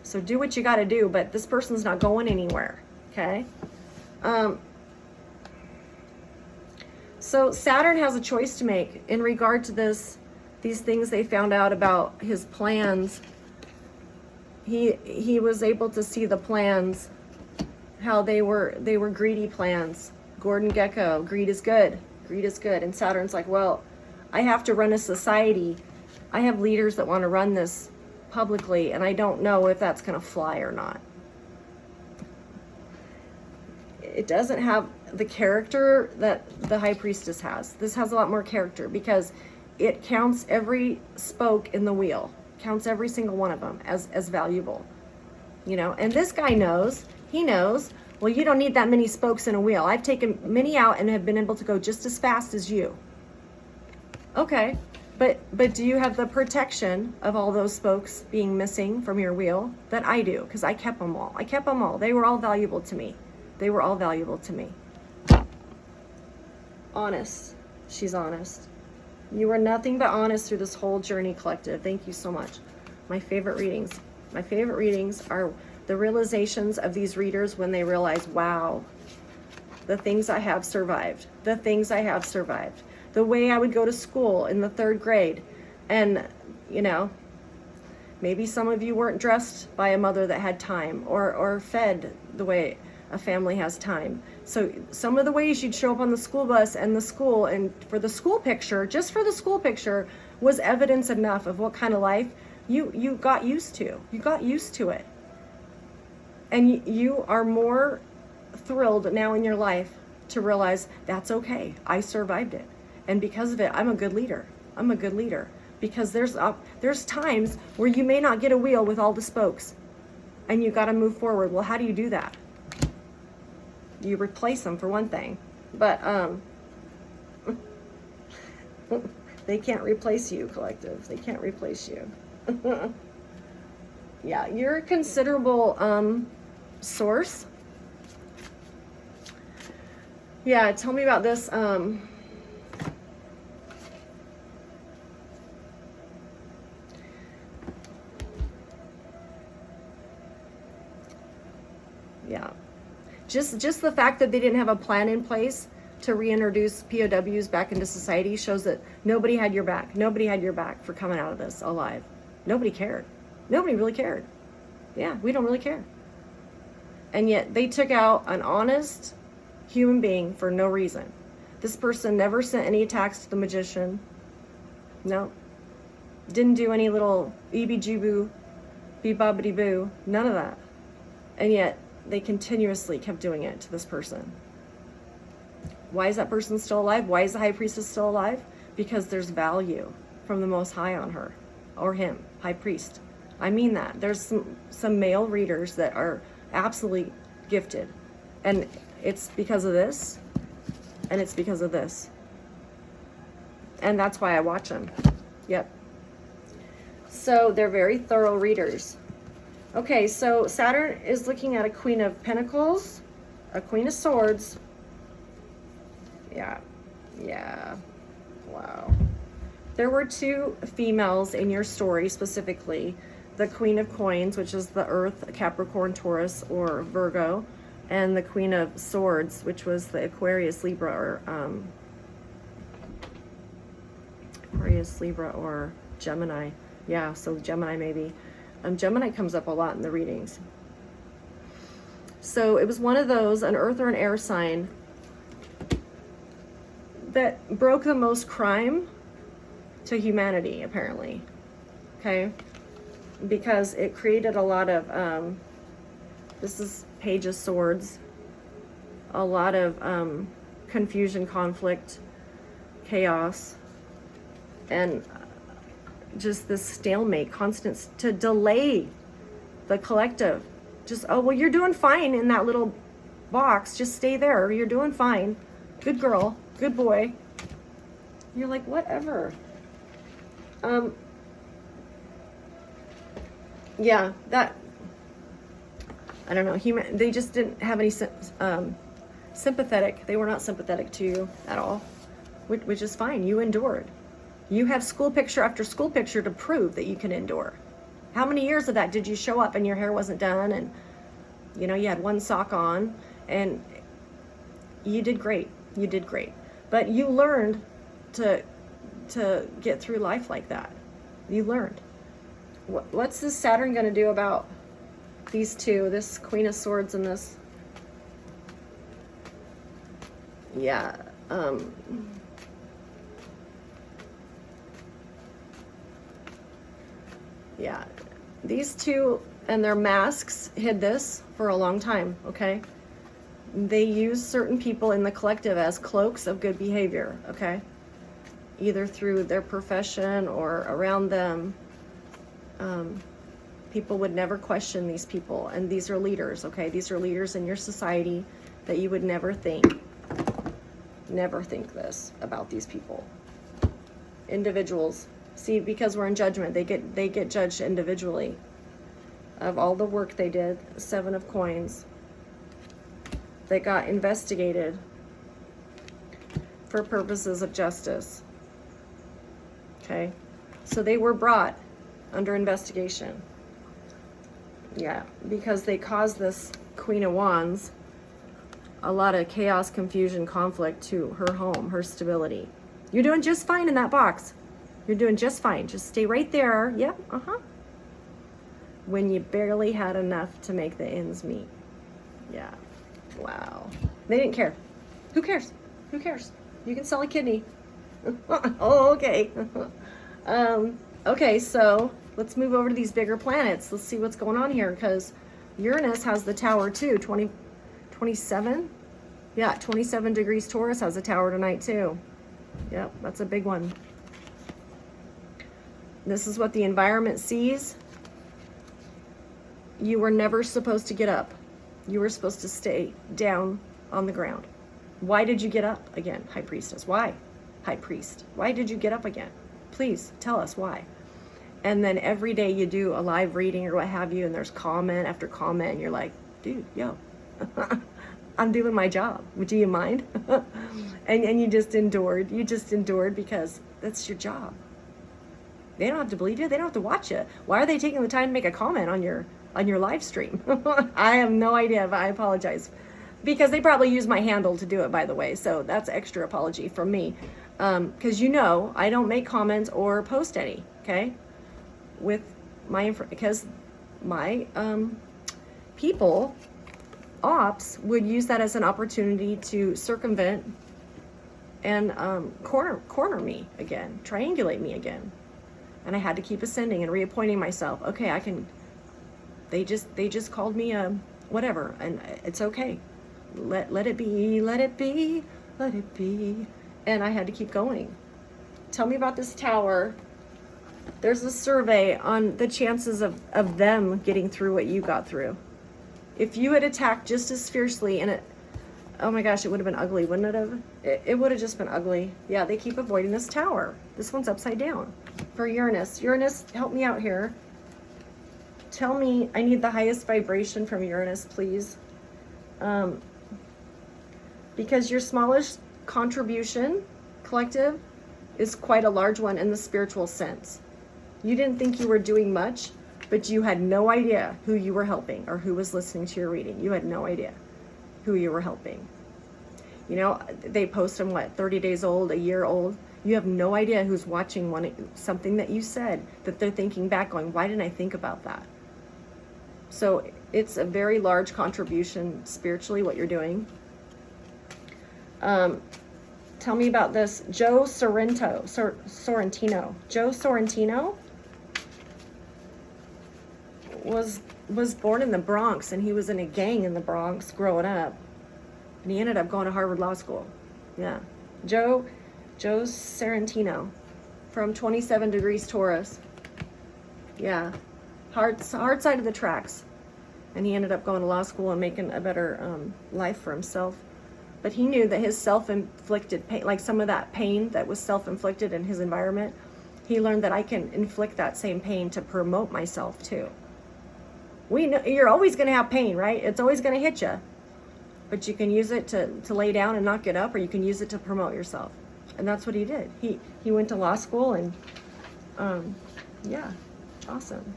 So do what you got to do, but this person's not going anywhere, okay? So Saturn has a choice to make in regard to these things they found out about his plans. He was able to see the plans, how they were greedy plans. Gordon Gekko, greed is good. Greed is good. And Saturn's like, well, I have to run a society. I have leaders that want to run this publicly, and I don't know if that's going to fly or not. It doesn't have the character that the high priestess has. This has a lot more character because it counts every spoke in the wheel, counts every single one of them as valuable, you know. And this guy knows, he knows, well, you don't need that many spokes in a wheel. I've taken many out and have been able to go just as fast as you. Okay, but do you have the protection of all those spokes being missing from your wheel that I do? Because I kept them all. I kept them all. They were all valuable to me. They were all valuable to me. Honest. She's honest. You were nothing but honest through this whole journey, collective. Thank you so much. My favorite readings. My favorite readings are the realizations of these readers when they realize, wow, the things I have survived. The things I have survived. The way I would go to school in the 3rd grade. And, you know, maybe some of you weren't dressed by a mother that had time or fed the way a family has time. So some of the ways you'd show up on the school bus and the school, and for the school picture, just for the school picture, was evidence enough of what kind of life you got used to. You got used to it. And you are more thrilled now in your life to realize that's okay. I survived it. And because of it, I'm a good leader. I'm a good leader. Because there's times where you may not get a wheel with all the spokes and you got to move forward. Well, how do you do that? You replace them for one thing, but they can't replace you, collective. They can't replace you. Yeah, you're a considerable source. Yeah, tell me about this. Yeah. Just the fact that they didn't have a plan in place to reintroduce POWs back into society shows that nobody had your back. Nobody had your back for coming out of this alive. Nobody cared. Nobody really cared. Yeah, we don't really care. And yet they took out an honest human being for no reason. This person never sent any attacks to the magician. No. Didn't do any little eebie-jeeboo, bee-bobbity-boo. None of that. And yet they continuously kept doing it to this person. Why is that person still alive? Why is the high priestess still alive? Because there's value from the Most High on her. or him, high priest. I mean that. There's some male readers that are absolutely gifted. And it's because of this, and it's because of this. And that's why I watch them. Yep. So they're very thorough readers. Okay, so Saturn is looking at a Queen of Pentacles, a Queen of Swords. Yeah. Wow. There were 2 females in your story specifically. The Queen of Coins, which is the Earth, Capricorn, Taurus, or Virgo, and the Queen of Swords, which was the Aquarius, Libra, or Gemini. Yeah, so Gemini maybe. Gemini comes up a lot in the readings. So it was one of those, an Earth or an air sign, that broke the most crime to humanity, apparently. Okay? Because it created a lot of, this is Page of Swords, a lot of confusion, conflict, chaos, and just this stalemate, constant, to delay the collective. Just, oh, well, you're doing fine in that little box. Just stay there. You're doing fine. Good girl. Good boy. You're like, whatever. Yeah, that, I don't know. They just didn't have any sympathetic. They were not sympathetic to you at all, which is fine. You endured. You have school picture after school picture to prove that you can endure. How many years of that did you show up and your hair wasn't done, and you know you had one sock on, and you did great. You did great. But you learned to get through life like that. You learned. What's this Saturn going to do about these 2, this Queen of Swords and this? Yeah. Yeah, these 2 and their masks hid this for a long time, okay? They use certain people in the collective as cloaks of good behavior, okay? Either through their profession or around them. People would never question these people, and these are leaders, okay? These are leaders in your society that you would never think this about these people. Individuals. See, because we're in judgment, they get judged individually of all the work they did. 7 of Coins. They got investigated for purposes of justice. Okay? So they were brought under investigation. Yeah, because they caused this Queen of Wands a lot of chaos, confusion, conflict to her home, her stability. You're doing just fine in that box. You're doing just fine. Just stay right there. Yep, When you barely had enough to make the ends meet. Yeah. Wow. They didn't care. Who cares? Who cares? You can sell a kidney. Oh, okay. Okay, so let's move over to these bigger planets. Let's see what's going on here, because Uranus has the tower too. 27? Yeah, 27 degrees Taurus has a tower tonight too. Yep, that's a big one. This is what the environment sees. You were never supposed to get up. You were supposed to stay down on the ground. Why did you get up again, High Priestess? Why, High Priest? Why did you get up again? Please tell us why. And then every day you do a live reading or what have you, and there's comment after comment, and you're like, dude, yo, I'm doing my job. Do you mind? and you just endured. You just endured because that's your job. They don't have to believe you. They don't have to watch it. Why are they taking the time to make a comment on your live stream? I have no idea, but I apologize. Because they probably use my handle to do it, by the way. So that's extra apology from me. Because I don't make comments or post any, okay? With my because my people, ops, would use that as an opportunity to circumvent and corner me again, triangulate me again. And I had to keep ascending and reappointing myself. Okay, I can. They just called me whatever, and it's okay. Let it be, let it be, let it be. And I had to keep going. Tell me about this tower. There's a survey on the chances of them getting through what you got through. If you had attacked just as fiercely, and it, oh my gosh, it would have been ugly, wouldn't it have? It would have just been ugly. Yeah, they keep avoiding this tower. This one's upside down for Uranus. Uranus, help me out here. Tell me, I need the highest vibration from Uranus, please. Because your smallest contribution, collective, is quite a large one in the spiritual sense. You didn't think you were doing much, but you had no idea who you were helping or who was listening to your reading. You had no idea who you were helping. You know, they post them, what, 30 days old, a year old? You have no idea who's watching something that you said, that they're thinking back going, why didn't I think about that? So it's a very large contribution spiritually, what you're doing. Tell me about this. Joe Sorrentino. Joe Sorrentino was born in the Bronx, and he was in a gang in the Bronx growing up, and he ended up going to Harvard Law School. Yeah, Joe Sorrentino from 27 degrees Taurus. Yeah, hard side of the tracks, and he ended up going to law school and making a better life for himself. But he knew that his self-inflicted pain, like some of that pain that was self-inflicted in his environment, he learned that I can inflict that same pain to promote myself too. We know you're always going to have pain, right? It's always going to hit you. But you can use it to lay down and not get up, or you can use it to promote yourself. And that's what he did. He went to law school, and yeah, awesome.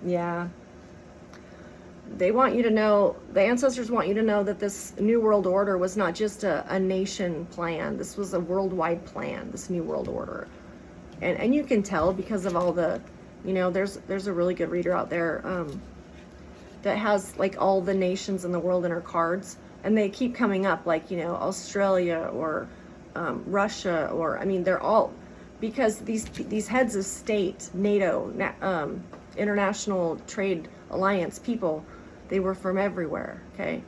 Yeah. They want you to know, the ancestors want you to know that this New World Order was not just a nation plan. This was a worldwide plan, this New World Order. And you can tell because of all the, you know, there's a really good reader out there that has like all the nations in the world in her cards. And they keep coming up, like, you know, Australia or Russia, or, I mean, they're all, because these heads of state, NATO, International Trade Alliance people, they were from everywhere, okay?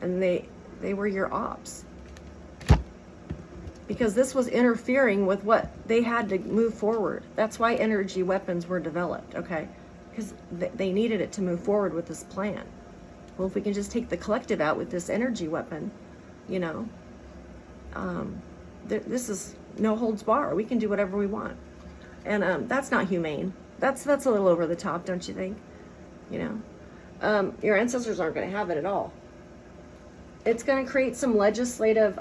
And they were your ops. Because this was interfering with what they had to move forward. That's why energy weapons were developed, okay? Because they needed it to move forward with this plan. Well, if we can just take the collective out with this energy weapon, you know, this is no holds bar. We can do whatever we want. And that's not humane. That's a little over the top, don't you think? You know, your ancestors aren't going to have it at all. It's going to create some legislative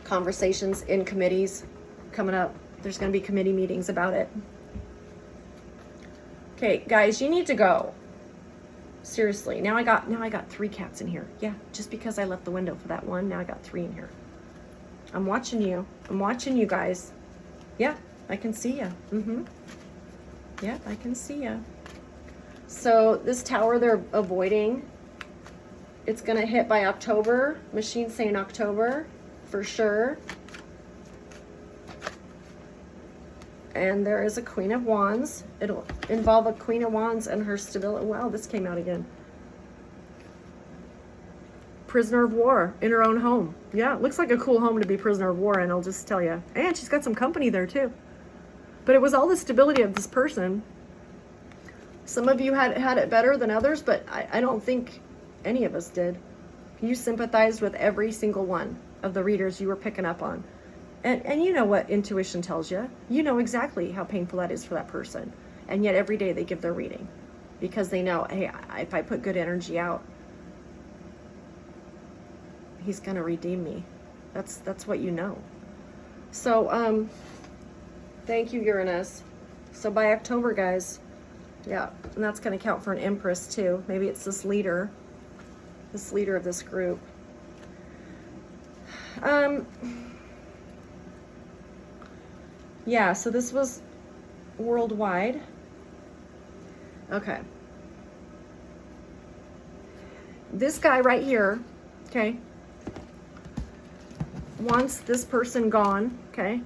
conversations in committees coming up. There's going to be committee meetings about it. Okay, guys, you need to go. Seriously. Now I got 3 cats in here. Yeah, just because I left the window for that one, now I got 3 in here. I'm watching you. I'm watching you guys. Yeah, I can see you. Yeah, I can see you. So this tower they're avoiding, it's going to hit by October. Machine's saying October for sure. And there is a Queen of Wands. It'll involve a Queen of Wands and her stability. Wow, this came out again. Prisoner of war in her own home. Yeah, looks like a cool home to be prisoner of war in, I'll just tell you. And she's got some company there too. But it was all the stability of this person. Some of you had it better than others, but I don't think any of us did. You sympathized with every single one of the readers you were picking up on. And you know what intuition tells you. You know exactly how painful that is for that person. And yet every day they give their reading. Because they know, hey, if I put good energy out, he's going to redeem me. That's what you know. So, thank you, Uranus. So by October, guys, yeah, and that's going to count for an Empress too. Maybe it's this leader of this group. Yeah, so this was worldwide. Okay. This guy right here, okay, wants this person gone, okay,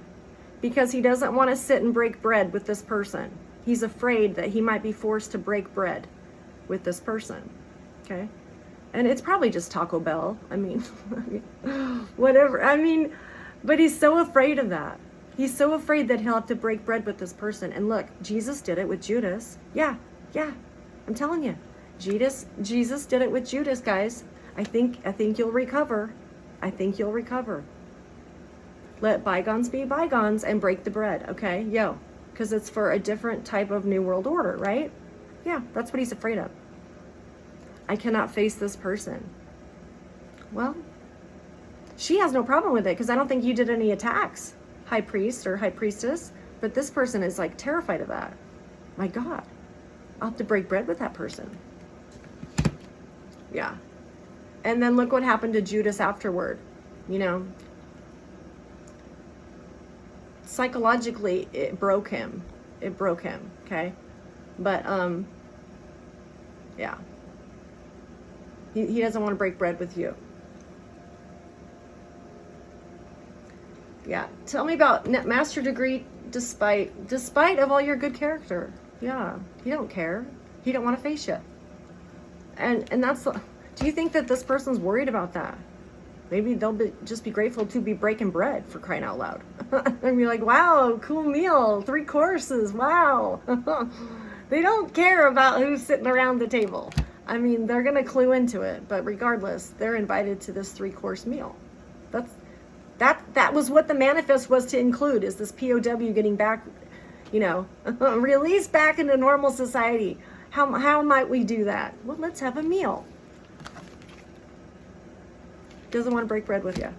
because he doesn't want to sit and break bread with this person. He's afraid that he might be forced to break bread with this person, okay? And it's probably just Taco Bell. I mean, whatever. I mean, but he's so afraid of that. He's so afraid that he'll have to break bread with this person. And look, Jesus did it with Judas. Yeah, I'm telling you. Jesus did it with Judas, guys. I think you'll recover. I think you'll recover. Let bygones be bygones and break the bread, okay? Yo, because it's for a different type of new world order, right? Yeah, that's what he's afraid of. I cannot face this person. Well, she has no problem with it because I don't think you did any attacks, high priest or high priestess, but this person is like terrified of that. My God, I'll have to break bread with that person. Yeah. And then look what happened to Judas afterward. You know, psychologically, it broke him. It broke him, okay? But, yeah. He doesn't want to break bread with you. Yeah. Tell me about master degree despite of all your good character. Yeah. He don't care. He don't want to face you. And that's the... Do you think that this person's worried about that? Maybe they'll just be grateful to be breaking bread, for crying out loud. And be like, wow, cool meal, 3 courses, wow. They don't care about who's sitting around the table. I mean, they're going to clue into it, but regardless, they're invited to this 3-course meal. That was what the manifest was to include, is this POW getting back, you know, released back into normal society. How might we do that? Well, let's have a meal. Doesn't want to break bread with you.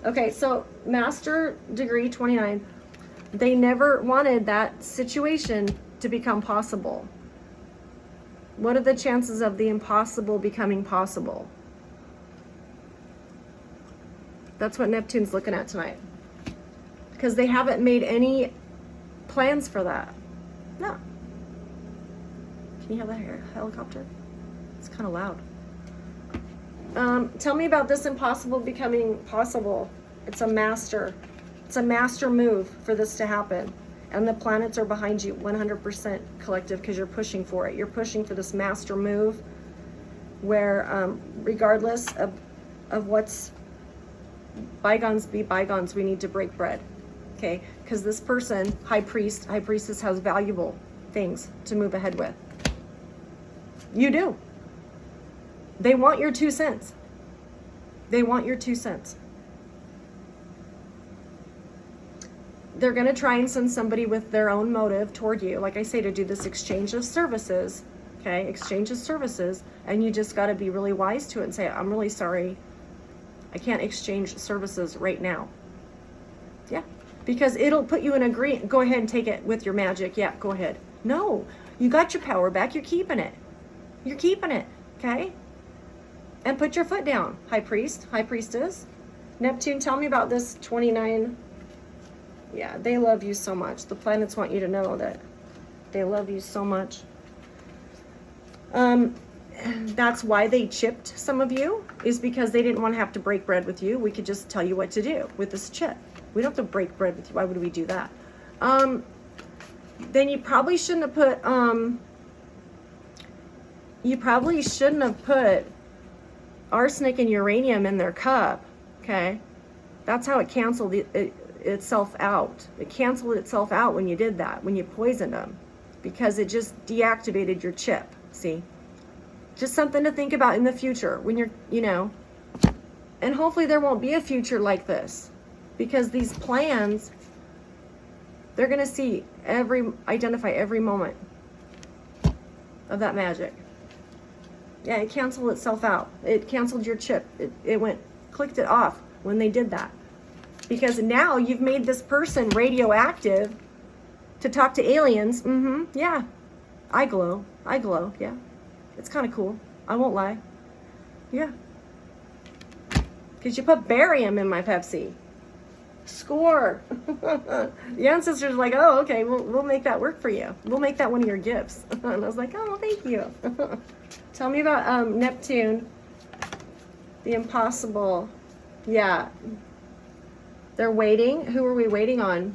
Okay, so master degree 29, they never wanted that situation to become possible. What are the chances of the impossible becoming possible? That's what Neptune's looking at tonight. Because they haven't made any plans for that. No. Can you have that helicopter? It's kind of loud. Tell me about this impossible becoming possible. It's a master move for this to happen. And the planets are behind you 100% collective because you're pushing for it. You're pushing for this master move where regardless of what's bygones be bygones, we need to break bread. Okay? Because this person, high priestess has valuable things to move ahead with. You do. They want your 2 cents. They want your 2 cents. They're going to try and send somebody with their own motive toward you, like I say, to do this exchange of services, okay? Exchange of services, and you just got to be really wise to it and say, I'm really sorry, I can't exchange services right now. Yeah, because it'll put you in agreement. Go ahead and take it with your magic. Yeah, go ahead. No, you got your power back. You're keeping it. You're keeping it, okay? And put your foot down, high priest, high priestess. Neptune, tell me about this 29. Yeah, they love you so much. The planets want you to know that they love you so much. That's why they chipped some of you, is because they didn't want to have to break bread with you. We could just tell you what to do with this chip. We don't have to break bread with you. Why would we do that? Then you probably shouldn't have put, arsenic and uranium in their cup, okay? That's how it canceled itself out. It canceled itself out when you did that, when you poisoned them, because it just deactivated your chip, see? Just something to think about in the future when you're, you know, and hopefully there won't be a future like this, because these plans, they're going to identify every moment of that magic. Yeah, it canceled itself out. It canceled your chip. It clicked it off when they did that. Because now you've made this person radioactive to talk to aliens. Yeah. I glow, yeah. It's kind of cool. I won't lie. Yeah. Because you put barium in my Pepsi. Score. The ancestors are like, oh, okay, we'll make that work for you. We'll make that one of your gifts. And I was like, oh, thank you. Tell me about Neptune, the impossible. Yeah. They're waiting. Who are we waiting on?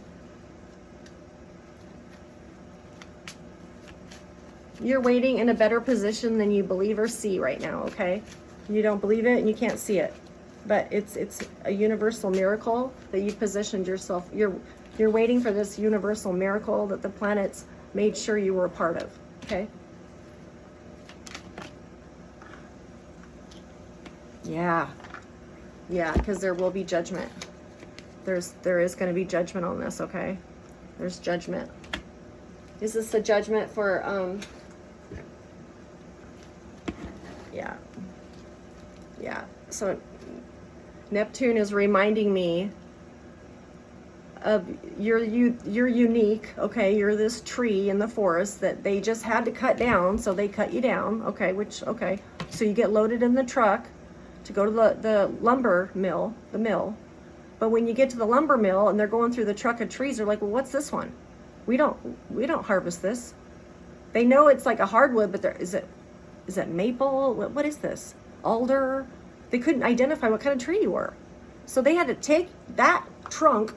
You're waiting in a better position than you believe or see right now, okay? You don't believe it and you can't see it. But it's a universal miracle that you positioned yourself. You're waiting for this universal miracle that the planets made sure you were a part of. Okay? Yeah. Yeah, because there will be judgment. There is going to be judgment on this, okay? There's judgment. Is this a judgment for yeah. Yeah. So Neptune is reminding me of you're unique, okay? You're this tree in the forest that they just had to cut down, so they cut you down, okay? Okay. So you get loaded in the truck to go to the lumber mill, the mill. But when you get to the lumber mill and they're going through the truck of trees, they're like, well, what's this one? We don't harvest this. They know it's like a hardwood, but is it maple? What is this? Alder? They couldn't identify what kind of tree you were. So they had to take that trunk,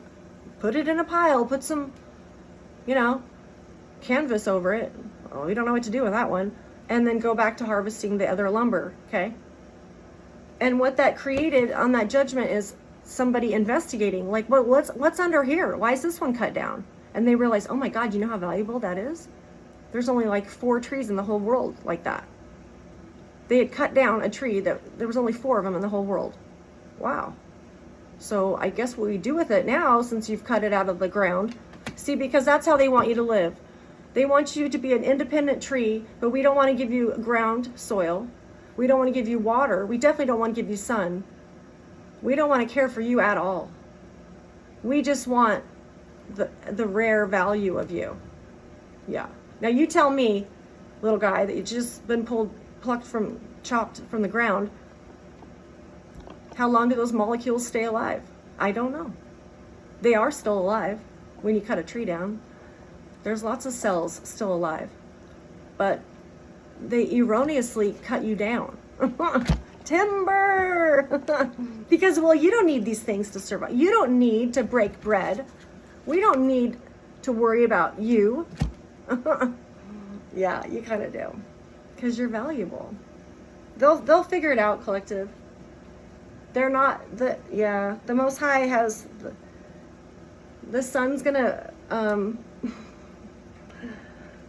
put it in a pile, put some, canvas over it. Oh, we don't know what to do with that one. And then go back to harvesting the other lumber, okay? And what that created on that judgment is somebody investigating, like, well, what's under here? Why is this one cut down? And they realize, oh my God, you know how valuable that is? There's only like 4 trees in the whole world like that. They had cut down a tree that there was only 4 of them in the whole world. Wow. So I guess what we do with it now, since you've cut it out of the ground, see, because that's how they want you to live. They want you to be an independent tree, but we don't want to give you ground soil. We don't want to give you water. We definitely don't want to give you sun. We don't want to care for you at all. We just want the rare value of you. Yeah. Now you tell me, little guy, that you've just been chopped from the ground. How long do those molecules stay alive? I don't know. They are still alive when you cut a tree down. There's lots of cells still alive. But they erroneously cut you down. Timber! Because, well, you don't need these things to survive. You don't need to break bread. We don't need to worry about you. Yeah, you kind of do. Because you're valuable. They'll figure it out, collective. They're not, the Most High has, the sun's gonna,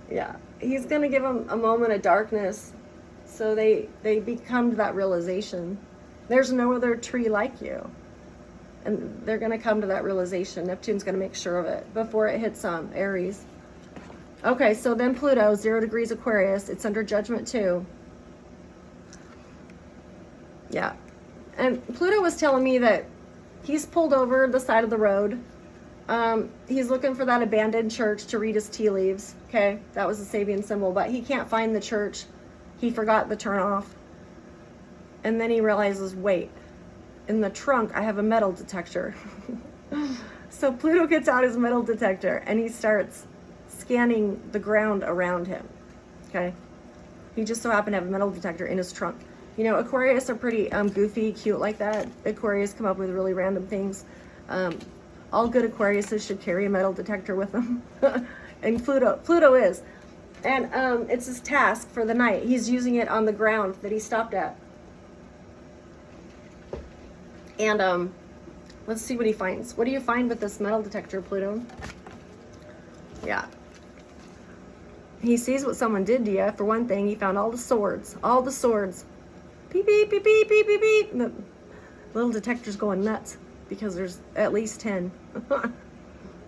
yeah, he's gonna give them a moment of darkness so they become to that realization. There's no other tree like you. And they're gonna come to that realization. Neptune's gonna make sure of it before it hits Aries. Okay, so then Pluto, 0 degrees Aquarius, it's under judgment too. Yeah. And Pluto was telling me that he's pulled over the side of the road. He's looking for that abandoned church to read his tea leaves. Okay, that was the Sabian symbol, but he can't find the church. He forgot the turnoff. And then he realizes, wait, in the trunk I have a metal detector. So Pluto gets out his metal detector and he starts scanning the ground around him. Okay, he just so happened to have a metal detector in his trunk. You know, Aquarius are pretty goofy, cute like that. Aquarius come up with really random things. All good Aquariuses should carry a metal detector with them. And Pluto is. And it's his task for the night. He's using it on the ground that he stopped at. And let's see what he finds. What do you find with this metal detector, Pluto? Yeah. He sees what someone did to you. For one thing, he found all the swords. All the swords. Beep, beep, beep, beep, beep, beep, beep. The little detector's going nuts because there's at least 10.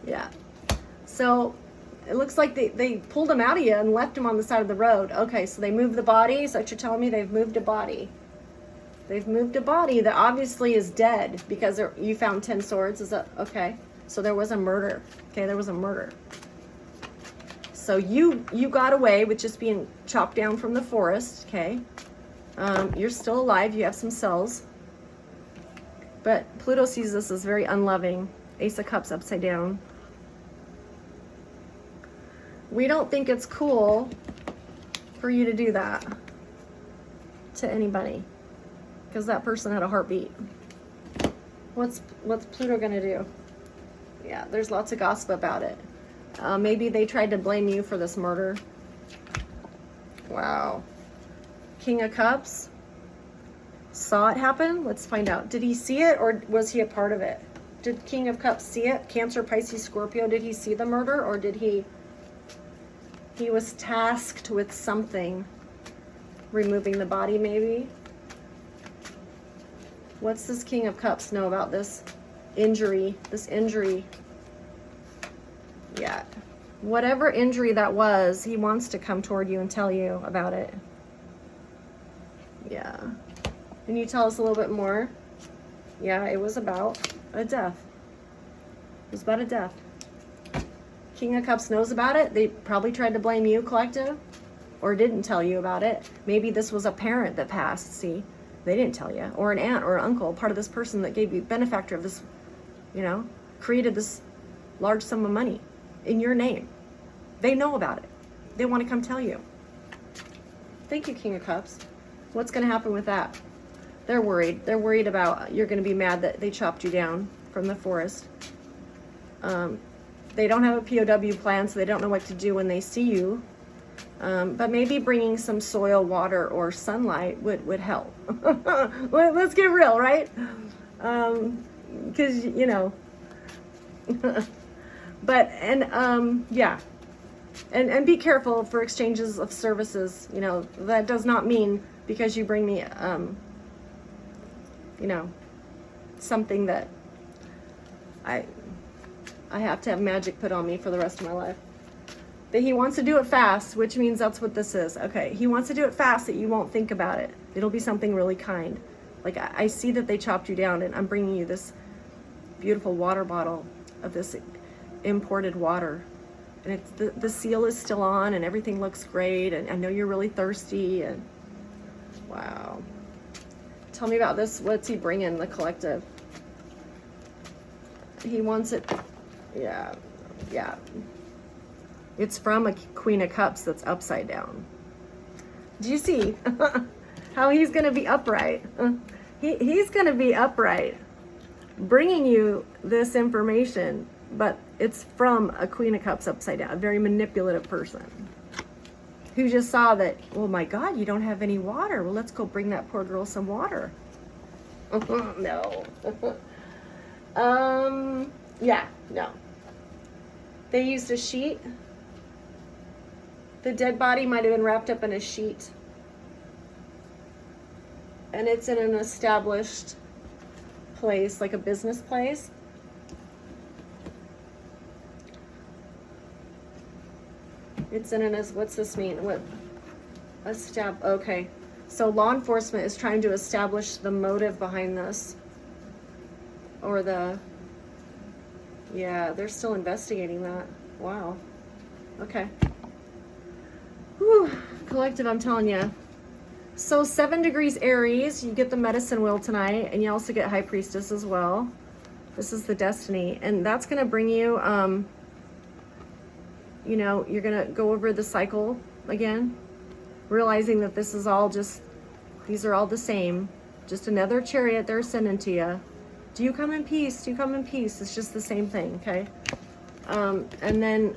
Yeah. So it looks like they pulled him out of you and left him on the side of the road. Okay, so they moved the body. So what you're telling me, they've moved a body. They've moved a body that obviously is dead because you found 10 swords. Is that okay? So there was a murder. Okay, there was a murder. So you got away with just being chopped down from the forest. Okay. You're still alive. You have some cells. But Pluto sees this as very unloving. Ace of Cups upside down. We don't think it's cool for you to do that to anybody because that person had a heartbeat. What's Pluto gonna do? Yeah, there's lots of gossip about it. Maybe they tried to blame you for this murder. Wow. King of Cups. saw it happen? Let's find out. Did he see it or was he a part of it? Did King of Cups see it? Cancer, Pisces, Scorpio, did he see the murder or did he was tasked with something? Removing the body maybe? What's this King of Cups know about this injury? This injury. Yeah. Whatever injury that was, he wants to come toward you and tell you about it. Yeah. Can you tell us a little bit more? Yeah, it was about a death. It was about a death. King of Cups knows about it. They probably tried to blame you, collective, or didn't tell you about it. Maybe this was a parent that passed, see? They didn't tell you. Or an aunt or uncle, part of this person that gave you, benefactor of this, you know, created this large sum of money in your name. They know about it. They want to come tell you. Thank you, King of Cups. What's going to happen with that? They're worried. They're worried about, you're going to be mad that they chopped you down from the forest. They don't have a POW plan, so they don't know what to do when they see you. But maybe bringing some soil, water, or sunlight would help. Let's get real, right? Because, you know. But, yeah. And be careful for exchanges of services. You know, that does not mean because you bring me, you know, something that I have to have magic put on me for the rest of my life. But he wants to do it fast, which means that's what this is. Okay, he wants to do it fast that you won't think about it. It'll be something really kind. Like, I see that they chopped you down, and I'm bringing you this beautiful water bottle of this imported water. And it's, the seal is still on, and everything looks great, and I know you're really thirsty, and wow. Tell me about this. What's he bringing, the collective? He wants it, yeah. It's from a Queen of Cups that's upside down. Do you see how he's going to be upright? He's going to be upright, bringing you this information, but it's from a Queen of Cups upside down, a very manipulative person who just saw that, oh my God, you don't have any water. Well, let's go bring that poor girl some water. No. Yeah, no. They used a sheet. The dead body might have been wrapped up in a sheet. And it's in an established place, like a business place. It's in an, what's this mean? What? Okay. So law enforcement is trying to establish the motive behind this. Or yeah, they're still investigating that. Wow. Okay. Whew. Collective, I'm telling you. So 7 degrees Aries, you get the medicine wheel tonight, and you also get High Priestess as well. This is the destiny, and that's going to bring you, you know, you're going to go over the cycle again, realizing that this is all just, these are all the same. Just another chariot they're sending to you. Do you come in peace? Do you come in peace? It's just the same thing, okay? And then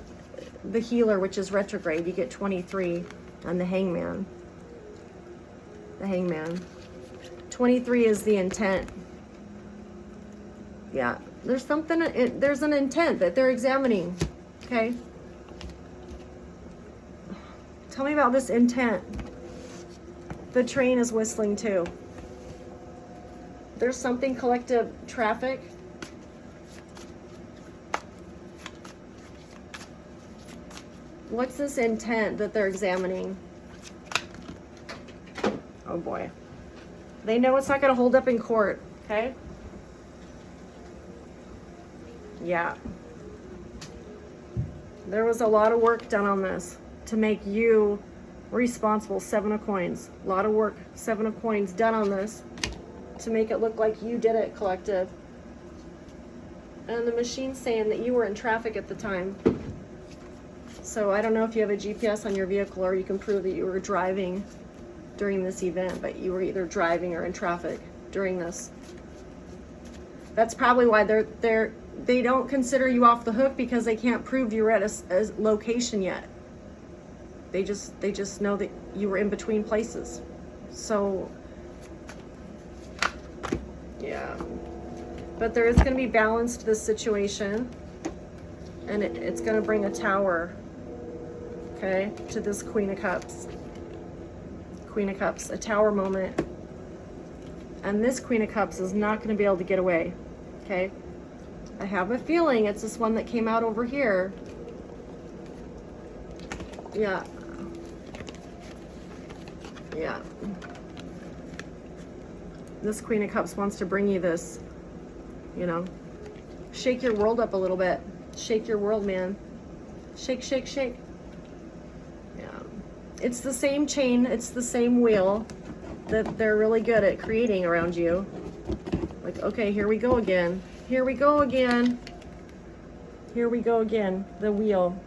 the healer, which is retrograde, you get 23 on the hangman. The hangman. 23 is the intent. Yeah, there's something, there's an intent that they're examining, okay? Tell me about this intent. The train is whistling too. There's something collective traffic. What's this intent that they're examining? Oh boy. They know it's not going to hold up in court, okay? Yeah. There was a lot of work done on this to make you responsible. 7 of coins. A lot of work, 7 of coins done on this to make it look like you did it, collective. And the machine's saying that you were in traffic at the time. So I don't know if you have a GPS on your vehicle or you can prove that you were driving during this event, but you were either driving or in traffic during this. That's probably why they don't consider you off the hook, because they can't prove you were at a location yet. They just know that you were in between places. So Yeah. But there is going to be balance to this situation. And it's going to bring a tower, okay, to this Queen of Cups. Queen of Cups, a tower moment. And this Queen of Cups is not going to be able to get away, okay? I have a feeling it's this one that came out over here. Yeah. Yeah. This Queen of Cups wants to bring you this, you know, shake your world up a little bit. Shake your world, man. Shake, shake, shake. Yeah. It's the same chain, it's the same wheel that they're really good at creating around you. Like, okay, here we go again. Here we go again. Here we go again. The wheel.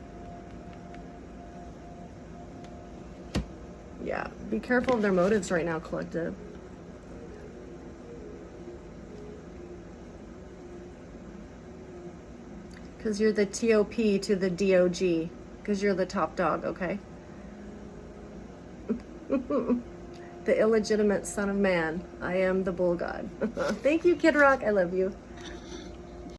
Yeah. Be careful of their motives right now, collective. Because you're the T.O.P. to the D.O.G. Because you're the top dog, okay? The illegitimate son of man. I am the bull god. Thank you, Kid Rock. I love you.